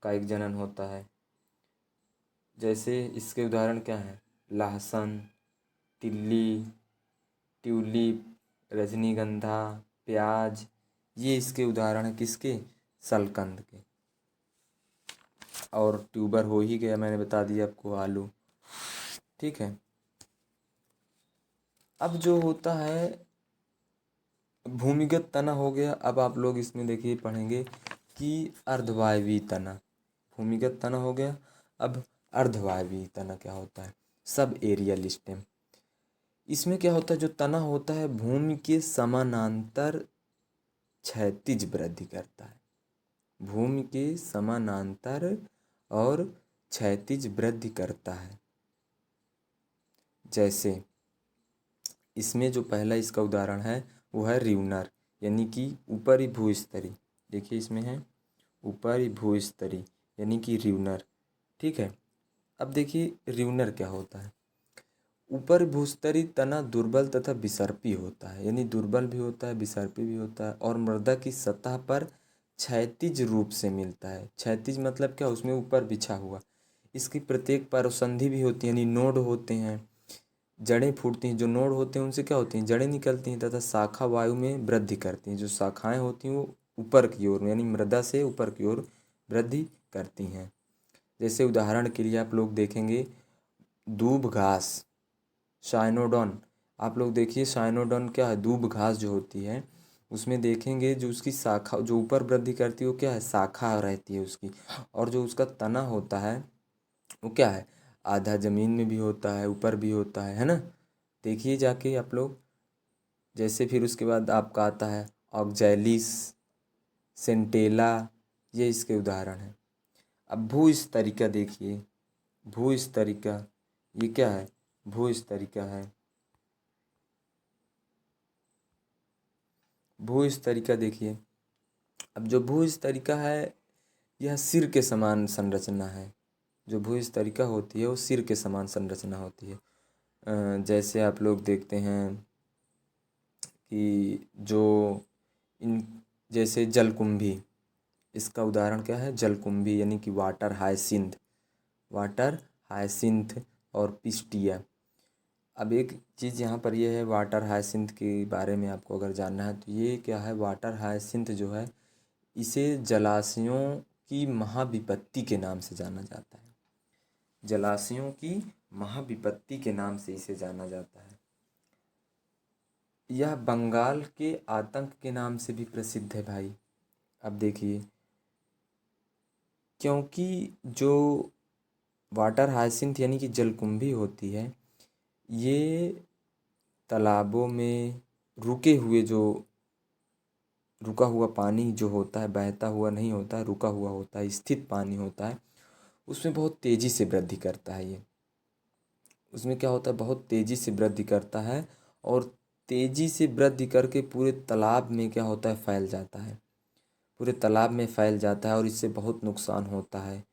का एक जनन होता है। जैसे इसके उदाहरण क्या हैं, लहसुन, तिल्ली, ट्यूलिप, रजनीगंधा, प्याज, ये इसके उदाहरण हैं किसके, सलकंद के। और ट्यूबर हो ही गया, मैंने बता दिया आपको, आलू, ठीक है। अब जो होता है भूमिगत तना हो गया। अब आप लोग इसमें देखिए पढ़ेंगे कि अर्धवायवीय तना, भूमिगत तना हो गया। अब अर्धवायवीय तना क्या होता है, सब एरियल स्टेम। इसमें क्या होता है, जो तना होता है भूमि के समानांतर क्षैतिज वृद्धि करता है, भूमि के समानांतर और क्षैतिज वृद्धि करता है। जैसे इसमें जो पहला इसका उदाहरण है वो है र्यूनर यानी कि ऊपरी भूस्तरीय। देखिए इसमें है ऊपरी भूस्तरीय यानी कि र्यूनर, ठीक है। अब देखिए र्यूनर क्या होता है, ऊपर भूस्तरीय तना दुर्बल तथा विसर्पी होता है, यानी दुर्बल भी होता है विसर्पी भी होता है, और मृदा की सतह पर क्षैतिज रूप से मिलता है। क्षैतिज मतलब क्या, उसमें ऊपर बिछा हुआ। इसकी प्रत्येक पार्श्वसंधि भी होती है, यानी नोड होते हैं, जड़ें फूटती हैं। जो नोड होते हैं उनसे क्या होती हैं, जड़ें निकलती हैं तथा शाखा वायु में वृद्धि करती हैं। जो शाखाएं होती हैं वो ऊपर की ओर यानी मृदा से ऊपर की ओर वृद्धि करती हैं। जैसे उदाहरण के लिए आप लोग देखेंगे दूब घास, साइनोडॉन, आप लोग देखिए साइनोडॉन क्या है, दूब घास जो होती है उसमें देखेंगे जो उसकी शाखा जो ऊपर वृद्धि करती है वो क्या है, शाखा रहती है उसकी। और जो उसका तना होता है वो क्या है, आधा ज़मीन में भी होता है ऊपर भी होता है ना। देखिए जाके आप लोग जैसे फिर उसके बाद आपका आता है ऑक्जैलिस, सेंटेला, ये इसके उदाहरण हैं। अब भूस्तरिका देखिए, भूस्तरिका ये क्या है? भूस्तरिका है। भूस्तरिका देखिए, अब जो भूस्तरिका है यह सिर के समान संरचना है। जो भूस्तरिका होती है वो सिर के समान संरचना होती है। जैसे आप लोग देखते हैं कि जो इन जैसे जलकुंभी, इसका उदाहरण क्या है? जलकुंभी यानी कि वाटर हायसिंथ, वाटर हायसिंथ और पिस्टिया। अब एक चीज़ यहाँ पर यह है, वाटर हायसिंथ के बारे में आपको अगर जानना है तो ये क्या है, वाटर हायसिंथ जो है इसे जलाशयों की महाविपत्ति के नाम से जाना जाता है। जलाशयों की महाविपत्ति के नाम से इसे जाना जाता है। यह बंगाल के आतंक के नाम से भी प्रसिद्ध है भाई। अब देखिए, क्योंकि जो वाटर हायसिंथ यानी कि जलकुंभी होती है, ये तालाबों में रुका हुआ पानी जो होता है, बहता हुआ नहीं होता है, रुका हुआ होता है, स्थित पानी होता है, उसमें बहुत तेज़ी से वृद्धि करता है ये। उसमें क्या होता है, बहुत तेज़ी से वृद्धि करता है और तेज़ी से वृद्धि करके पूरे तालाब में क्या होता है, फैल जाता है। पूरे तालाब में फैल जाता है और इससे बहुत नुकसान होता है।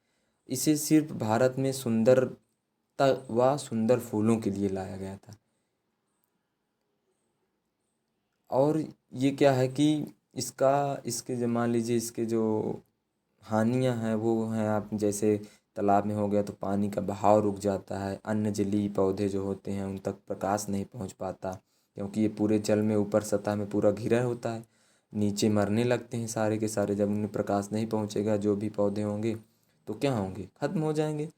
इसे सिर्फ भारत में सुंदरता व सुंदर फूलों के लिए लाया गया था। और ये क्या है कि इसके जो मान लीजिए इसके जो हानियाँ हैं वो हैं, आप जैसे तालाब में हो गया तो पानी का बहाव रुक जाता है, अन्य जलीय पौधे जो होते हैं उन तक प्रकाश नहीं पहुंच पाता, क्योंकि ये पूरे जल में ऊपर सतह में पूरा घिरा होता है। नीचे मरने लगते हैं सारे के सारे, जब उन्हें प्रकाश नहीं पहुंचेगा जो भी पौधे होंगे तो क्या होंगे, खत्म हो जाएंगे।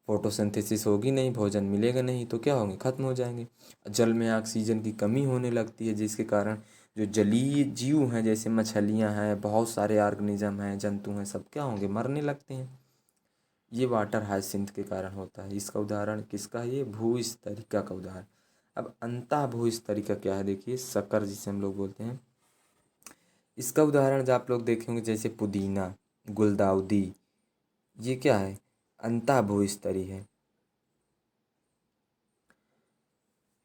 फोटोसिंथेसिस होगी नहीं, भोजन मिलेगा नहीं तो क्या होंगे, खत्म हो जाएंगे। जल में ऑक्सीजन की कमी होने लगती है, जिसके कारण जो जलीय जीव हैं जैसे मछलियां हैं, बहुत सारे ऑर्गेनिज्म हैं, जंतु हैं, सब क्या होंगे, मरने लगते हैं। ये वाटर हायसिंथ के कारण होता है। इसका उदाहरण किसका है? ये भूस्तरिका का उदाहरण। अब अंतः भूस्तरिका क्या है देखिए, शक्कर जिसे हम लोग बोलते हैं, इसका उदाहरण जो आप लोग देखे होंगे जैसे पुदीना, गुलदाउदी, ये क्या है, अंतः भूस्तरी है।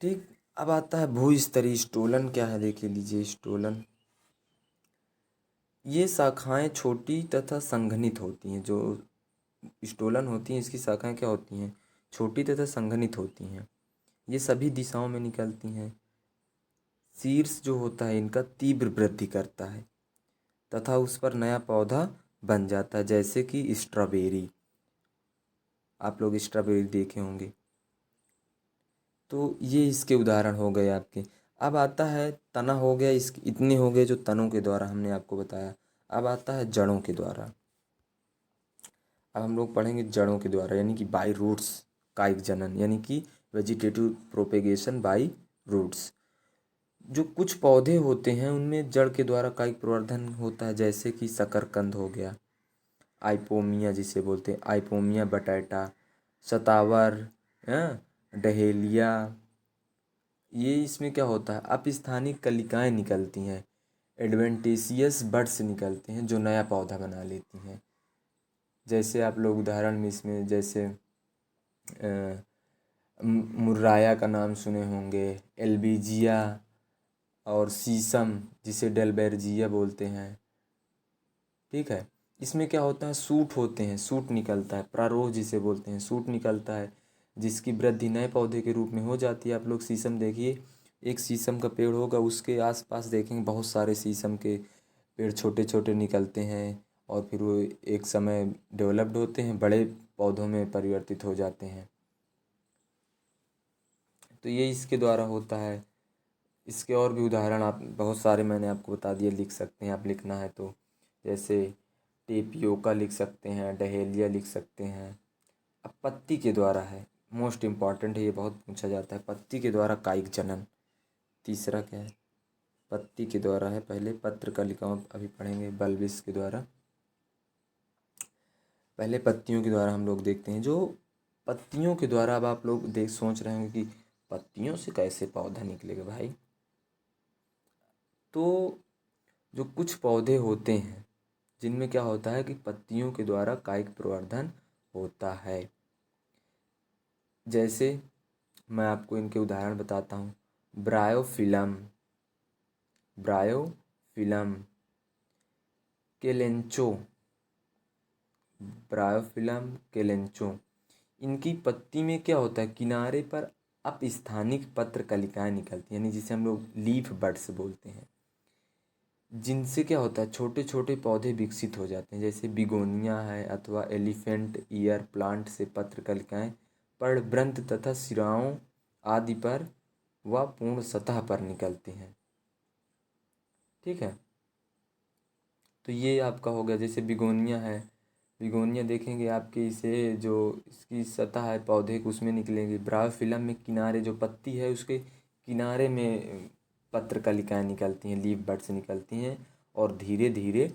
ठीक। अब आता है भूस्तरीय स्टोलन। क्या है देखिए लीजिए, स्टोलन, ये शाखाएं छोटी तथा संघनित होती हैं। जो स्टोलन होती हैं इसकी शाखाएं क्या होती हैं, छोटी तथा संघनित होती हैं। ये सभी दिशाओं में निकलती हैं। शीर्ष जो होता है इनका तीव्र वृद्धि करता है तथा उस पर नया पौधा बन जाता है, जैसे कि स्ट्रॉबेरी। आप लोग स्ट्रॉबेरी देखे होंगे। तो ये इसके उदाहरण हो गए आपके। अब आता है तना, हो गया इसके, इतने हो गए जो तनों के द्वारा हमने आपको बताया। अब आता है जड़ों के द्वारा। अब हम लोग पढ़ेंगे जड़ों के द्वारा, यानी कि बाई रूट्स, कायिक जनन, यानी कि वेजिटेटिव प्रोपेगेशन बाई रूट्स। जो कुछ पौधे होते हैं उनमें जड़ के द्वारा कायिक प्रवर्धन होता है, जैसे कि शकरकंद हो गया, आइपोमिया जिसे बोलते हैं, आइपोमिया बटैटा, शतावर, डहेलिया। ये इसमें क्या होता है, अपस्थानिक कलिकाएं निकलती हैं, एडवेंटिशियस बड्स निकलते हैं जो नया पौधा बना लेती हैं। जैसे आप लोग उदाहरण में इसमें जैसे मुर्राया का नाम सुने होंगे, एल्बीजिया और सीसम जिसे डेलबेरजिया बोलते हैं। ठीक है। इसमें क्या होता है, सूट होते हैं, सूट निकलता है, प्रारोह जिसे बोलते हैं, सूट निकलता है, जिसकी वृद्धि नए पौधे के रूप में हो जाती है। आप लोग शीशम देखिए, एक शीशम का पेड़ होगा, उसके आसपास देखेंगे बहुत सारे शीशम के पेड़ छोटे छोटे निकलते हैं और फिर वो एक समय डेवलप्ड होते हैं, बड़े पौधों में परिवर्तित हो जाते हैं। तो ये इसके द्वारा होता है। इसके और भी उदाहरण आप बहुत सारे मैंने आपको बता दिए, लिख सकते हैं आप, लिखना है तो। जैसे टेपियोका लिख सकते हैं, डहेलिया लिख सकते हैं। अब पत्ती के द्वारा है, मोस्ट इम्पॉर्टेंट है, ये बहुत पूछा जाता है, पत्ती के द्वारा कायिक जनन। तीसरा क्या है, पत्ती के द्वारा है। पहले पत्र का लिखा अभी पढ़ेंगे, बल्बिस के द्वारा। पहले पत्तियों के द्वारा हम लोग देखते हैं, जो पत्तियों के द्वारा। अब आप लोग देख सोच रहे होंगे कि पत्तियों से कैसे पौधा निकलेगा भाई। तो जो कुछ पौधे होते हैं जिनमें क्या होता है कि पत्तियों के द्वारा कायिक प्रवर्धन होता है। जैसे मैं आपको इनके उदाहरण बताता हूँ। Bryophyllum, bryophyllum, kalanchoe, bryophyllum kalanchoe. इनकी पत्ती में क्या होता है, किनारे पर अपस्थानिक पत्र कलिकाएं निकलती हैं, यानी जिसे हम लोग लीफ बड्स बोलते हैं, जिनसे क्या होता है छोटे छोटे पौधे विकसित हो जाते हैं। जैसे बिगोनिया है अथवा एलिफेंट ईयर प्लांट से पत्र कलिकाएं पर्णवृंत तथा सिराओं आदि पर व पूर्ण सतह पर निकलती हैं। ठीक है, तो ये आपका हो गया। जैसे बिगोनिया है, बिगोनिया देखेंगे आपके इसे जो इसकी सतह है पौधे की उसमें निकलेंगी। ब्रायोफिलम में किनारे जो पत्ती है उसके किनारे में पत्र कलिकाएं निकलती हैं, लीफ बड्स निकलती हैं और धीरे धीरे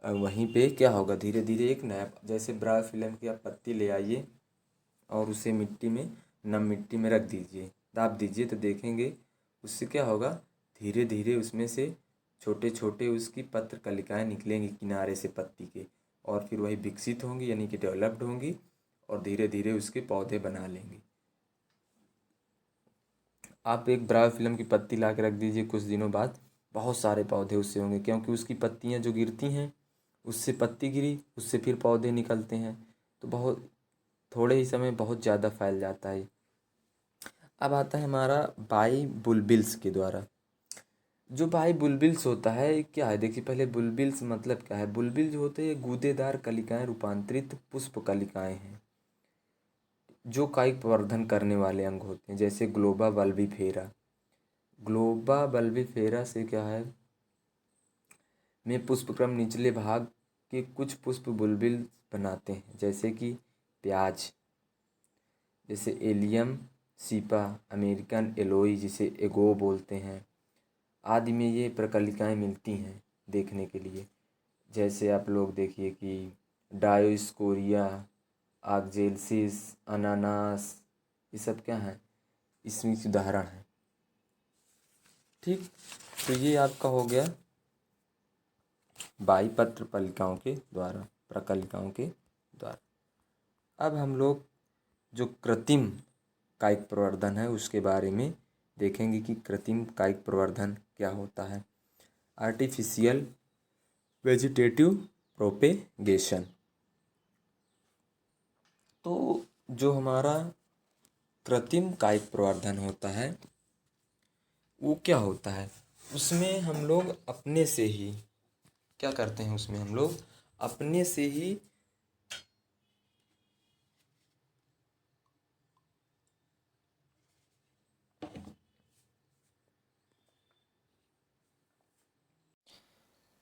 वहीं पे क्या होगा, धीरे धीरे एक नया, जैसे ब्रायोफिलम की आप पत्ती ले आइए और उसे मिट्टी में, नम मिट्टी में रख दीजिए, दाब दीजिए, तो देखेंगे उससे क्या होगा, धीरे धीरे उसमें से छोटे छोटे उसकी पत्र कलिकाएं निकलेंगी किनारे से पत्ती के, और फिर वही विकसित होंगी यानी कि डेवलप्ड होंगी और धीरे धीरे उसके पौधे बना लेंगी। आप एक ब्रायोफिलम की पत्ती ला के रख दीजिए, कुछ दिनों बाद बहुत सारे पौधे उससे होंगे, क्योंकि उसकी पत्तियां जो गिरती हैं, उससे पत्ती गिरी, उससे फिर पौधे निकलते हैं, तो बहुत थोड़े ही समय बहुत ज़्यादा फैल जाता है। अब आता है हमारा बाई बुलबिल्स के द्वारा। जो बाई बुलबिल्स होता है क्या है, देखिए पहले बुलबिल्स मतलब क्या है। बुलबिल जो होते हैं गूदेदार कलिकाएं रूपांतरित पुष्प कलिकाएं हैं जो कायिक प्रवर्धन करने वाले अंग होते हैं। जैसे ग्लोबा बल्बिफेरा, ग्लोबा बल्बिफेरा से क्या है में पुष्पक्रम निचले भाग के कुछ पुष्प बुलबिल बनाते हैं, जैसे कि प्याज, जैसे एलियम सीपा, अमेरिकन एलोई जिसे एगो बोलते हैं आदि में ये प्रकलिकाएं मिलती हैं देखने के लिए। जैसे आप लोग देखिए कि डायोस्कोरिया, आक्जेलसिस, अनानास, ये सब क्या हैं, इसमें उदाहरण हैं। ठीक, तो ये आपका हो गया बाईपत्र पलिकाओं के द्वारा, प्रकलिकाओं के द्वारा। अब हम लोग जो कृत्रिम कायिक प्रवर्धन है उसके बारे में देखेंगे कि कृत्रिम कायिक प्रवर्धन क्या होता है। Artificial vegetative propagation. तो जो हमारा कृत्रिम कायिक प्रवर्धन होता है वो क्या होता है, उसमें हम लोग अपने से ही क्या करते हैं, उसमें हम लोग अपने से ही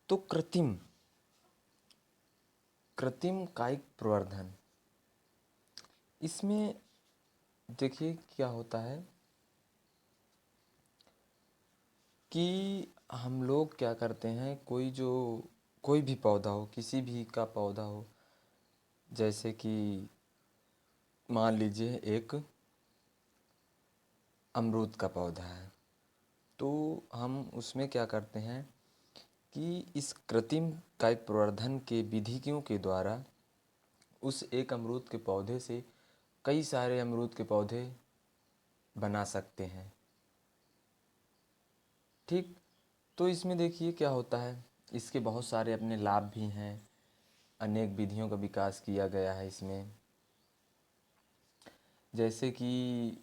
तो कृत्रिम कायिक प्रवर्धन, इसमें देखिए क्या होता है कि हम लोग क्या करते हैं, कोई भी पौधा हो, किसी भी का पौधा हो, जैसे कि मान लीजिए एक अमरूद का पौधा है, तो हम उसमें क्या करते हैं कि इस कृत्रिम कायिक प्रवर्धन के विधियों के द्वारा उस एक अमरूद के पौधे से कई सारे अमरूद के पौधे बना सकते हैं। ठीक, तो इसमें देखिए क्या होता है, इसके बहुत सारे अपने लाभ भी हैं, अनेक विधियों का विकास किया गया है इसमें। जैसे कि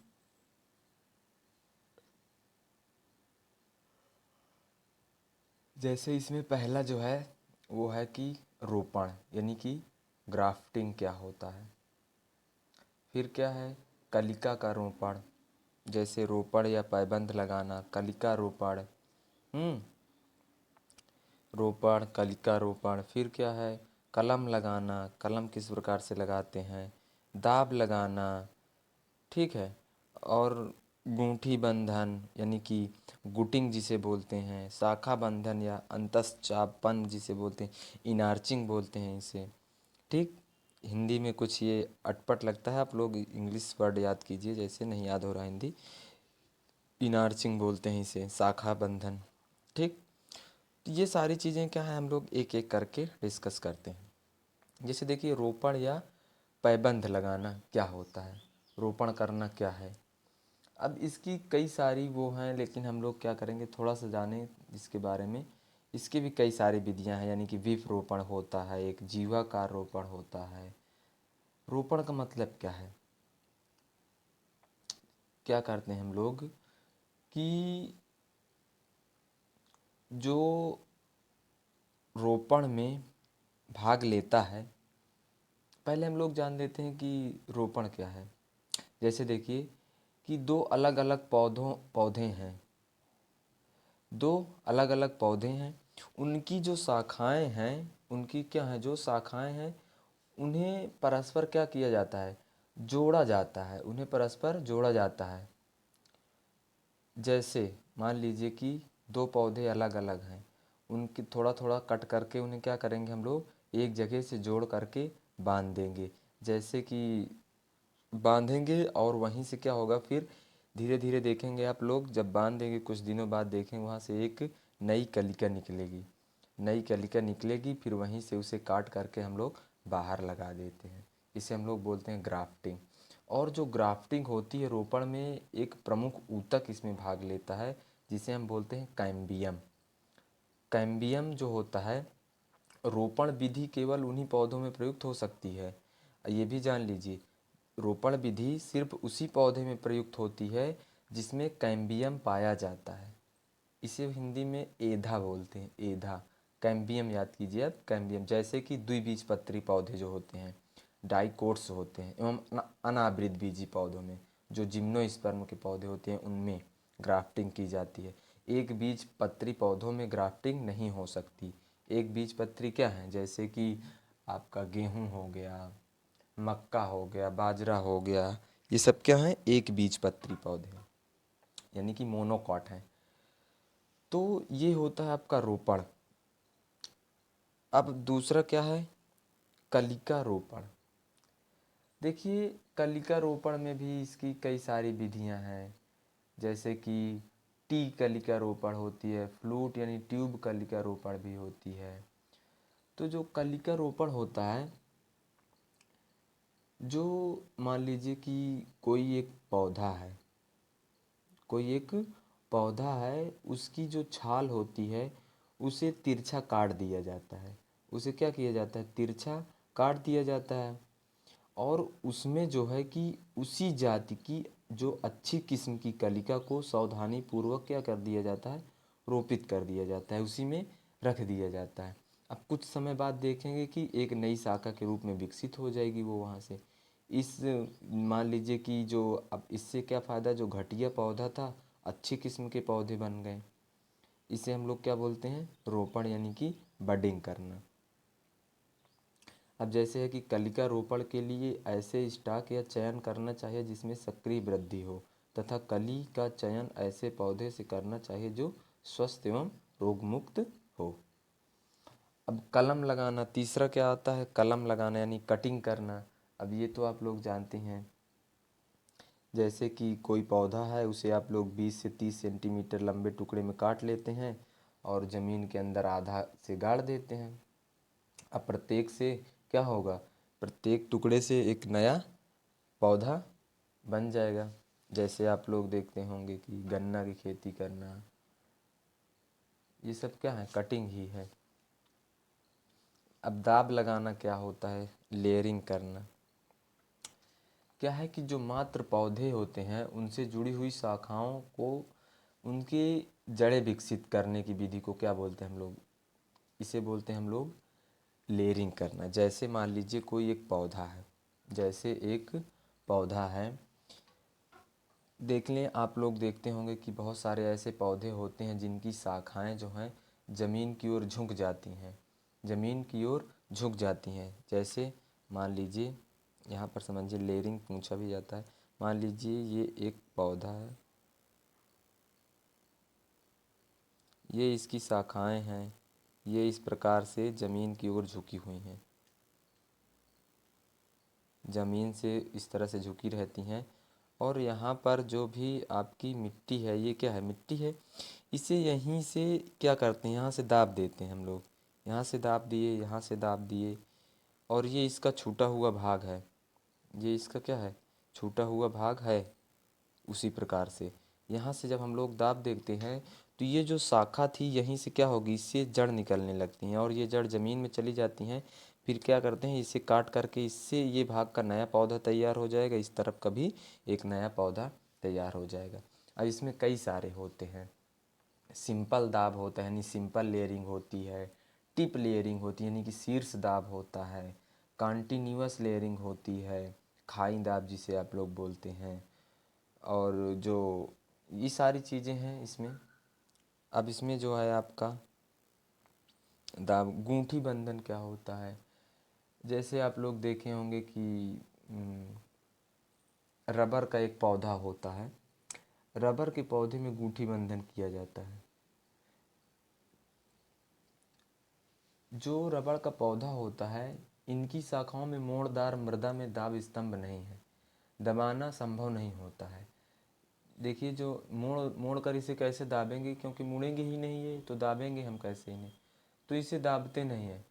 इसमें पहला जो है वो है कि रोपण, यानी कि ग्राफ्टिंग क्या होता है। फिर क्या है, कलिका का रोपण, जैसे रोपण या पैबंद लगाना, कलिका रोपण, रोपण, कलिका रोपण। फिर क्या है, कलम लगाना, कलम किस प्रकार से लगाते हैं, दाब लगाना, ठीक है, और गूंठी बंधन यानी कि गुटिंग जिसे बोलते हैं, शाखा बंधन या अंतस्चापन जिसे बोलते हैं, इनार्चिंग बोलते हैं इसे। ठीक, हिंदी में कुछ ये अटपट लगता है, आप लोग इंग्लिश वर्ड याद कीजिए, जैसे नहीं याद हो रहा हिंदी। इनार्चिंग बोलते हैं इसे, शाखा बंधन। ठीक, तो ये सारी चीज़ें क्या है, हम लोग एक एक करके डिस्कस करते हैं। जैसे देखिए, रोपण या पैबंद लगाना क्या होता है, रोपण करना क्या है। अब इसकी कई सारी वो हैं, लेकिन हम लोग क्या करेंगे, थोड़ा सा जाने इसके बारे में। इसके भी कई सारी विधियां हैं, यानी कि विप रोपण होता है, एक जीवाकार रोपण होता है। रोपण का मतलब क्या है, क्या करते हैं हम लोग कि जो रोपण में भाग लेता है, पहले हम लोग जान लेते हैं कि रोपण क्या है। जैसे देखिए कि दो अलग अलग पौधे हैं, दो अलग अलग पौधे हैं, उनकी जो शाखाएं हैं, उनकी क्या है, जो शाखाएं हैं, उन्हें परस्पर क्या किया जाता है, जोड़ा जाता है, उन्हें परस्पर जोड़ा जाता है। जैसे मान लीजिए कि दो पौधे अलग अलग हैं, उनकी थोड़ा थोड़ा कट करके उन्हें क्या करेंगे हम लोग, एक जगह से जोड़ करके बांध देंगे। जैसे कि बांधेंगे और वहीं से क्या होगा, फिर धीरे धीरे देखेंगे आप लोग, जब बांध देंगे कुछ दिनों बाद देखेंगे वहाँ से एक नई कलिका निकलेगी, नई कलिका निकलेगी, फिर वहीं से उसे काट करके हम लोग बाहर लगा देते हैं। इसे हम लोग बोलते हैं ग्राफ्टिंग। और जो ग्राफ्टिंग होती है रोपण में, एक प्रमुख ऊतक इसमें भाग लेता है, जिसे हम बोलते हैं कैम्बियम। कैम्बियम जो होता है, रोपण विधि केवल उन्हीं पौधों में प्रयुक्त हो सकती है। ये भी जान लीजिए, रोपण विधि सिर्फ उसी पौधे में प्रयुक्त होती है जिसमें कैम्बियम पाया जाता है। इसे हिंदी में एधा बोलते हैं, एधा। कैम्बियम याद कीजिए आप, कैम्बियम। जैसे कि द्विबीजपत्री पौधे जो होते हैं, डाइकोट्स होते हैं, एवं अनावृत बीजी पौधों में, जो जिम्नोस्पर्म के पौधे होते हैं, उनमें ग्राफ्टिंग की जाती है। एक बीज पत्री पौधों में ग्राफ्टिंग नहीं हो सकती। एक बीज पत्री क्या है, जैसे कि आपका गेहूं हो गया, मक्का हो गया, बाजरा हो गया, ये सब क्या है, एक बीज पत्री पौधे हैं, यानी कि मोनोकॉट हैं। तो ये होता है आपका रोपण। अब दूसरा क्या है, कलिका रोपण। देखिए, कलिका रोपण में भी इसकी कई सारी विधियां हैं। जैसे कि टी कलिका रोपण होती है, फ्लूट यानी ट्यूब कलिका रोपण भी होती है। तो जो कलिका रोपण होता है, जो मान लीजिए कि कोई एक पौधा है, कोई एक पौधा है, उसकी जो छाल होती है उसे तिरछा काट दिया जाता है। उसे क्या किया जाता है, तिरछा काट दिया जाता है। और उसमें जो है कि उसी जाति की जो अच्छी किस्म की कलिका को सावधानी पूर्वक क्या कर दिया जाता है, रोपित कर दिया जाता है, उसी में रख दिया जाता है। अब कुछ समय बाद देखेंगे कि एक नई शाखा के रूप में विकसित हो जाएगी वो वहाँ से। इस मान लीजिए कि जो, अब इससे क्या फ़ायदा, जो घटिया पौधा था अच्छी किस्म के पौधे बन गए। इसे हम लोग क्या बोलते हैं, रोपण, यानी कि बडिंग करना। अब जैसे है कि कलिका रोपण के लिए ऐसे स्टॉक या चयन करना चाहिए जिसमें सक्रिय वृद्धि हो, तथा कली का चयन ऐसे पौधे से करना चाहिए जो स्वस्थ एवं रोगमुक्त हो। अब कलम लगाना, तीसरा क्या आता है, कलम लगाना यानी कटिंग करना। अब ये तो आप लोग जानते हैं, जैसे कि कोई पौधा है, उसे आप लोग 20 से 30 सेंटीमीटर लंबे टुकड़े में काट लेते हैं और ज़मीन के अंदर आधा से गाड़ देते हैं। अब प्रत्येक से क्या होगा, प्रत्येक टुकड़े से एक नया पौधा बन जाएगा। जैसे आप लोग देखते होंगे कि गन्ना की खेती करना, ये सब क्या है, कटिंग ही है। अब दाब लगाना क्या होता है, लेयरिंग करना। क्या है कि जो मात्र पौधे होते हैं उनसे जुड़ी हुई शाखाओं को, उनकी जड़ें विकसित करने की विधि को क्या बोलते हैं हम लोग, इसे बोलते हैं हम लोग लेयरिंग करना। जैसे मान लीजिए कोई एक पौधा है, जैसे एक पौधा है, देख लें आप लोग, देखते होंगे कि बहुत सारे ऐसे पौधे होते हैं जिनकी शाखाएं जो हैं ज़मीन की ओर झुक जाती हैं, ज़मीन की ओर झुक जाती हैं। जैसे मान लीजिए, यहाँ पर समझिए, लेयरिंग पूछा भी जाता है। मान लीजिए ये एक पौधा है, ये इसकी शाखाएं हैं, ये इस प्रकार से ज़मीन की ओर झुकी हुई हैं, ज़मीन से इस तरह से झुकी रहती हैं। और यहाँ पर जो भी आपकी मिट्टी है, ये क्या है, मिट्टी है, इसे यहीं से क्या करते हैं, यहाँ से दाब देते हैं हम लोग। यहाँ से दाब दिए, यहाँ से दाब दिए, और ये इसका छूटा हुआ भाग है, ये इसका क्या है, छूटा हुआ भाग है। उसी प्रकार से यहाँ से जब हम लोग दाब देखते हैं तो ये जो शाखा थी यहीं से क्या होगी, इससे जड़ निकलने लगती हैं और ये जड़ ज़मीन में चली जाती हैं। फिर क्या करते हैं, इसे काट करके इससे ये भाग का नया पौधा तैयार हो जाएगा, इस तरफ का भी एक नया पौधा तैयार हो जाएगा। अब इसमें कई सारे होते हैं, सिंपल दाब होता है यानी सिंपल लेयरिंग होती है, टिप लेयरिंग होती है यानी कि शीर्ष दाब होता है, कंटिन्यूअस लेयरिंग होती है, खाई दाब जिसे आप लोग बोलते हैं, और जो ये सारी चीज़ें हैं इसमें। अब इसमें जो है आपका दाब गूंठी बंधन क्या होता है, जैसे आप लोग देखे होंगे कि रबर का एक पौधा होता है, रबर के पौधे में गूंठी बंधन किया जाता है। जो रबड़ का पौधा होता है, इनकी शाखाओं में मोड़दार मृदा में दाब स्तंभ नहीं है, दबाना संभव नहीं होता है। देखिए, जो मोड़ मोड़ कर इसे कैसे दाबेंगे, क्योंकि मुड़ेंगे ही नहीं ये, तो दाबेंगे हम कैसे इन्हें, तो इसे दाबते नहीं है।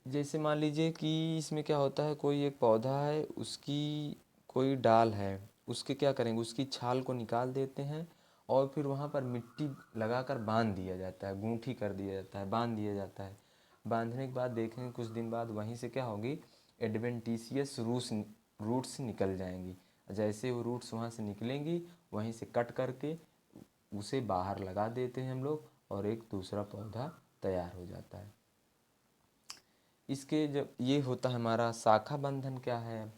जैसे मान लीजिए कि इसमें क्या होता है, कोई एक पौधा है, उसकी कोई डाल है, उसके क्या करेंगे, उसकी छाल को निकाल देते हैं और फिर वहाँ पर मिट्टी लगाकर बांध दिया जाता है, गूंठी कर दिया जाता है, बांध दिया जाता है। बांधने के बाद देखेंगे कुछ दिन बाद वहीं से क्या होगी, एडवेंटिशियस रूट्स निकल जाएंगी। जैसे वो रूट्स वहाँ से निकलेंगी, वहीं से कट करके उसे बाहर लगा देते हैं हम लोग और एक दूसरा पौधा तैयार हो जाता है। इसके जब ये होता है हमारा शाखा बंधन, क्या है,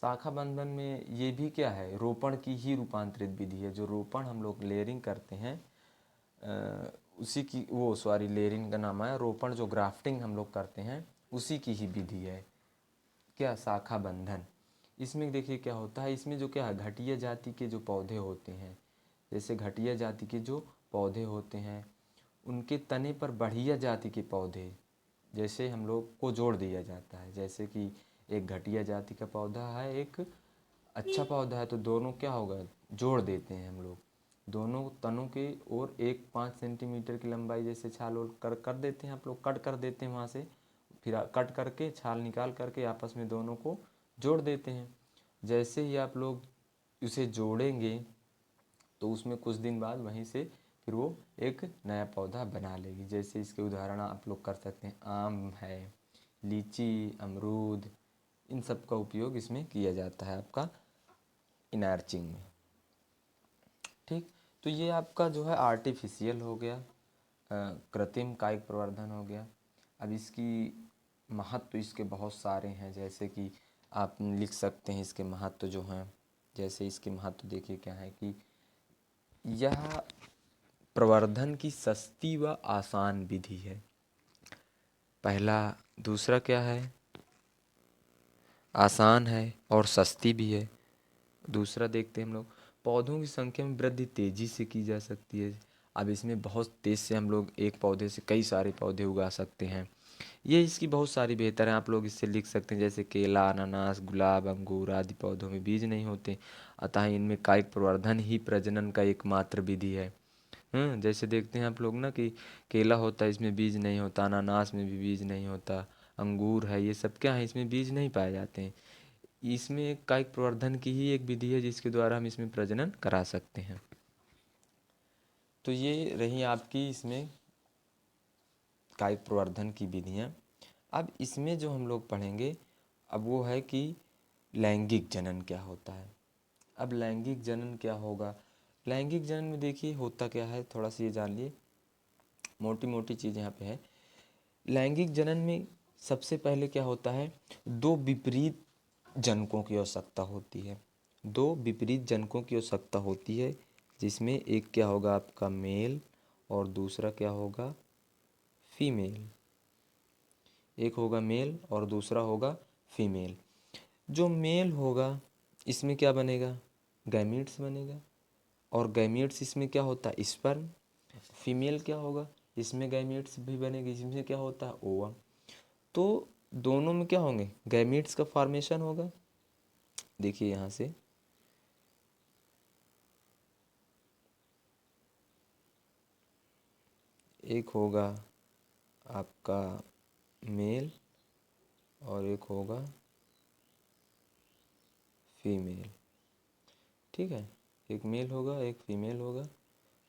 शाखा बंधन में ये भी क्या है, रोपण की ही रूपांतरित विधि है। जो रोपण हम लोग लेयरिंग करते हैं, उसी की वो सॉरी लेयरिंग का नाम है, रोपण जो ग्राफ्टिंग हम लोग करते हैं उसी की ही विधि है, क्या, शाखा बंधन। इसमें देखिए क्या होता है, इसमें जो क्या है, घटिया जाति के जो पौधे होते हैं, जैसे घटिया जाति के जो पौधे होते हैं, उनके तने पर बढ़िया जाति के पौधे जैसे हम लोग को जोड़ दिया जाता है। जैसे कि एक घटिया जाति का पौधा है, एक अच्छा पौधा है, तो दोनों क्या होगा, जोड़ देते हैं हम लोग, दोनों तनों के और एक 5 सेंटीमीटर की लंबाई जैसे छाल और कर देते हैं, आप लोग कट कर देते हैं वहाँ से, फिर कट करके छाल निकाल करके आपस में दोनों को जोड़ देते हैं। जैसे ही आप लोग उसे जोड़ेंगे तो उसमें कुछ दिन बाद वहीं से फिर वो एक नया पौधा बना लेगी। जैसे इसके उदाहरण आप लोग कर सकते हैं, आम है, लीची, अमरूद, इन सब का उपयोग इसमें किया जाता है आपका इनार्चिंग में। ठीक, तो ये आपका जो है आर्टिफिशियल हो गया, कृत्रिम कायिक प्रवर्धन हो गया। अब इसकी महत्व इसके बहुत सारे हैं, जैसे कि आप लिख सकते हैं इसके महत्व जो हैं। जैसे इसके महत्व देखिए क्या है कि यह प्रवर्धन की सस्ती व आसान विधि है, पहला। दूसरा क्या है, आसान है और सस्ती भी है। दूसरा देखते हैं हम लोग, पौधों की संख्या में वृद्धि तेज़ी से की जा सकती है। अब इसमें बहुत तेज़ से हम लोग एक पौधे से कई सारे पौधे उगा सकते हैं। ये इसकी बहुत सारी बेहतर है, आप लोग इससे लिख सकते हैं। जैसे केला, अनानास, गुलाब, अंगूर आदि पौधों में बीज नहीं होते, अतः इनमें कायिक प्रवर्धन ही प्रजनन का एकमात्र विधि है। जैसे देखते हैं आप लोग ना कि केला होता है, इसमें बीज नहीं होता, अनानास में भी बीज नहीं होता, अंगूर है, ये सब क्या है, इसमें बीज नहीं पाए जाते हैं। इसमें एक कायिक प्रवर्धन की ही एक विधि है जिसके द्वारा हम इसमें प्रजनन करा सकते हैं। तो ये रही आपकी इसमें कायिक प्रवर्धन की विधियाँ। अब इसमें जो हम लोग पढ़ेंगे अब वो है कि लैंगिक जनन क्या होता है। अब लैंगिक जनन क्या होगा, लैंगिक जनन में देखिए होता क्या है, थोड़ा सा ये जान लिए, मोटी मोटी चीज़ यहाँ पे है। लैंगिक जनन में सबसे पहले क्या होता है, दो विपरीत जनकों की आवश्यकता होती है, दो विपरीत जनकों की आवश्यकता होती है, जिसमें एक क्या होगा आपका मेल और दूसरा क्या होगा फीमेल। एक होगा मेल और दूसरा होगा फीमेल। जो मेल होगा इसमें क्या बनेगा, गैमीट्स बनेगा, और गैमीट्स इसमें क्या होता है, स्पर्म। फीमेल क्या होगा, इसमें गैमीट्स भी बनेगी, इसमें क्या होता है, ओवम। तो दोनों में क्या होंगे, गैमीट्स का फॉर्मेशन होगा, देखिए यहाँ से एक होगा आपका मेल और एक होगा फीमेल। ठीक है, एक मेल होगा एक फीमेल होगा,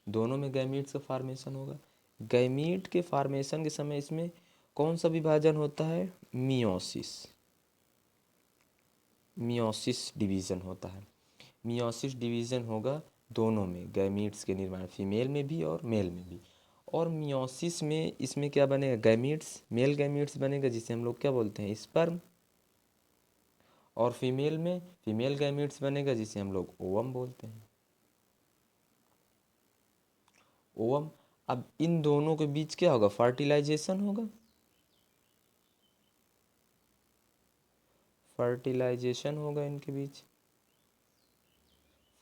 दोनों में गैमीट्स का फॉर्मेशन होगा। गैमीट के फॉर्मेशन के समय इसमें कौन सा विभाजन होता है? मियोसिस। मियोसिस डिवीज़न होता है। मियोसिस डिवीज़न होगा दोनों में, गैमीट्स के निर्माण, फीमेल में भी और मेल में भी। और मियोसिस में इसमें क्या बनेगा? गैमीट्स, मेल गैमीट्स बनेगा जिसे हम लोग क्या बोलते हैं? स्पर्म। और फीमेल में फीमेल गैमीट्स बनेगा जिसे हम लोग ओवम बोलते हैं। ओवम। अब इन दोनों के बीच क्या होगा? फर्टिलाइजेशन होगा। फर्टिलाइजेशन होगा इनके बीच,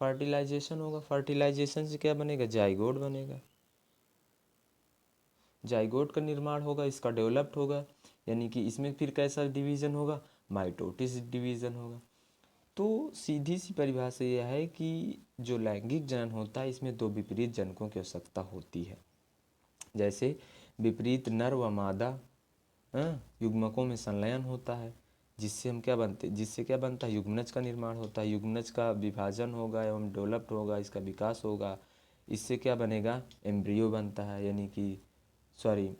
फर्टिलाइजेशन होगा। फर्टिलाइजेशन से क्या बनेगा? जाइगोट बनेगा। जाइगोट का निर्माण होगा, इसका डेवलप्ड होगा, यानी कि इसमें फिर कैसा डिवीज़न होगा? माइटोटिस डिवीज़न होगा। तो सीधी सी परिभाषा यह है कि जो लैंगिक जनन होता है इसमें दो विपरीत जनकों की आवश्यकता होती है। जैसे विपरीत नर व मादा युग्मकों में संलयन होता है, जिससे हम क्या बनते जिससे क्या बनता है? युग्मनज का निर्माण होता है। युग्मनज का विभाजन होगा एवं डेवलप्ड होगा, इसका विकास होगा। इससे क्या बनेगा? एम्ब्रियो बनता है, यानी कि सॉरी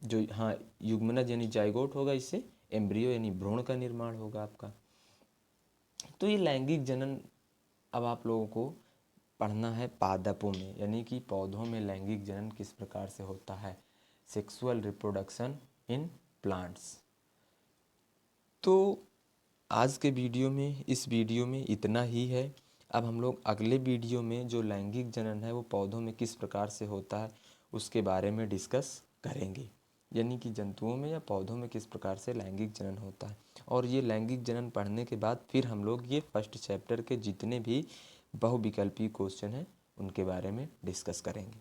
जो हाँ युग्मनज यानी जाइगोट होगा, इससे एम्ब्रियो यानी भ्रूण का निर्माण होगा आपका। तो ये लैंगिक जनन अब आप लोगों को पढ़ना है पादपों में, यानी कि पौधों में लैंगिक जनन किस प्रकार से होता है, सेक्सुअल रिप्रोडक्शन इन प्लांट्स। तो आज के वीडियो में, इस वीडियो में इतना ही है। अब हम लोग अगले वीडियो में जो लैंगिक जनन है वो पौधों में किस प्रकार से होता है उसके बारे में डिस्कस करेंगे, यानी कि जंतुओं में या पौधों में किस प्रकार से लैंगिक जनन होता है। और ये लैंगिक जनन पढ़ने के बाद फिर हम लोग ये फर्स्ट चैप्टर के जितने भी बहुविकल्पीय क्वेश्चन हैं उनके बारे में डिस्कस करेंगे।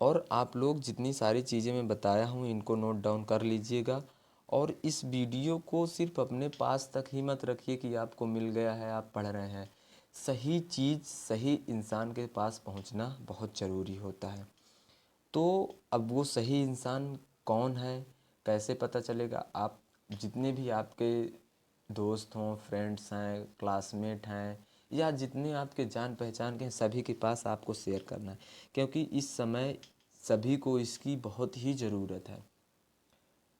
और आप लोग जितनी सारी चीज़ें मैं बताया हूँ इनको नोट डाउन कर लीजिएगा। और इस वीडियो को सिर्फ अपने पास तक ही मत रखिए कि आपको मिल गया है आप पढ़ रहे हैं। सही चीज़ सही इंसान के पास पहुँचना बहुत ज़रूरी होता है। तो अब वो सही इंसान कौन है, कैसे पता चलेगा? आप जितने भी आपके दोस्त हों, फ्रेंड्स हैं, क्लासमेट हैं, या जितने आपके जान पहचान के हैं, सभी के पास आपको शेयर करना है, क्योंकि इस समय सभी को इसकी बहुत ही ज़रूरत है।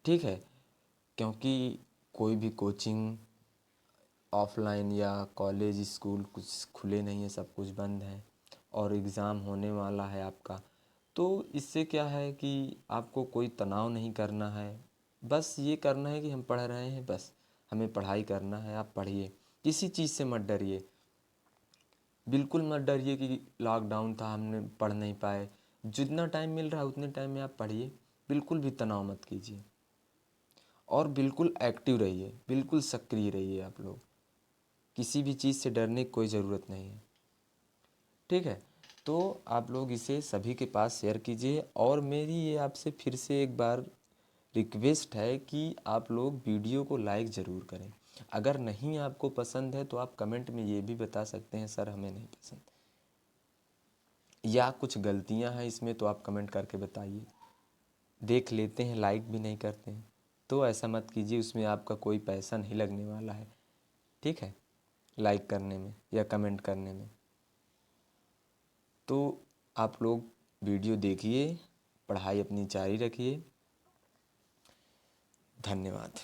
ठीक है, क्योंकि कोई भी कोचिंग ऑफलाइन या कॉलेज स्कूल कुछ खुले नहीं है, सब कुछ बंद है और एग्ज़ाम होने वाला है आपका। तो इससे क्या है कि आपको कोई तनाव नहीं करना है, बस ये करना है कि हम पढ़ रहे हैं, बस हमें पढ़ाई करना है। आप पढ़िए, किसी चीज़ से मत डरिए, बिल्कुल मत डरिए कि लॉकडाउन था हमने पढ़ नहीं पाए। जितना टाइम मिल रहा है उतने टाइम में आप पढ़िए, बिल्कुल भी तनाव मत कीजिए और बिल्कुल एक्टिव रहिए, बिल्कुल सक्रिय रहिए। आप लोग किसी भी चीज़ से डरने की कोई ज़रूरत नहीं है। ठीक है, तो आप लोग इसे सभी के पास शेयर कीजिए। और मेरी ये आपसे फिर से एक बार रिक्वेस्ट है कि आप लोग वीडियो को लाइक ज़रूर करें। अगर नहीं आपको पसंद है तो आप कमेंट में ये भी बता सकते हैं सर हमें नहीं पसंद, या कुछ गलतियां हैं इसमें तो आप कमेंट करके बताइए। देख लेते हैं, लाइक भी नहीं करते हैं तो ऐसा मत कीजिए, उसमें आपका कोई पैसा नहीं लगने वाला है। ठीक है, लाइक करने में या कमेंट करने में। तो आप लोग वीडियो देखिए, पढ़ाई अपनी जारी रखिए। धन्यवाद।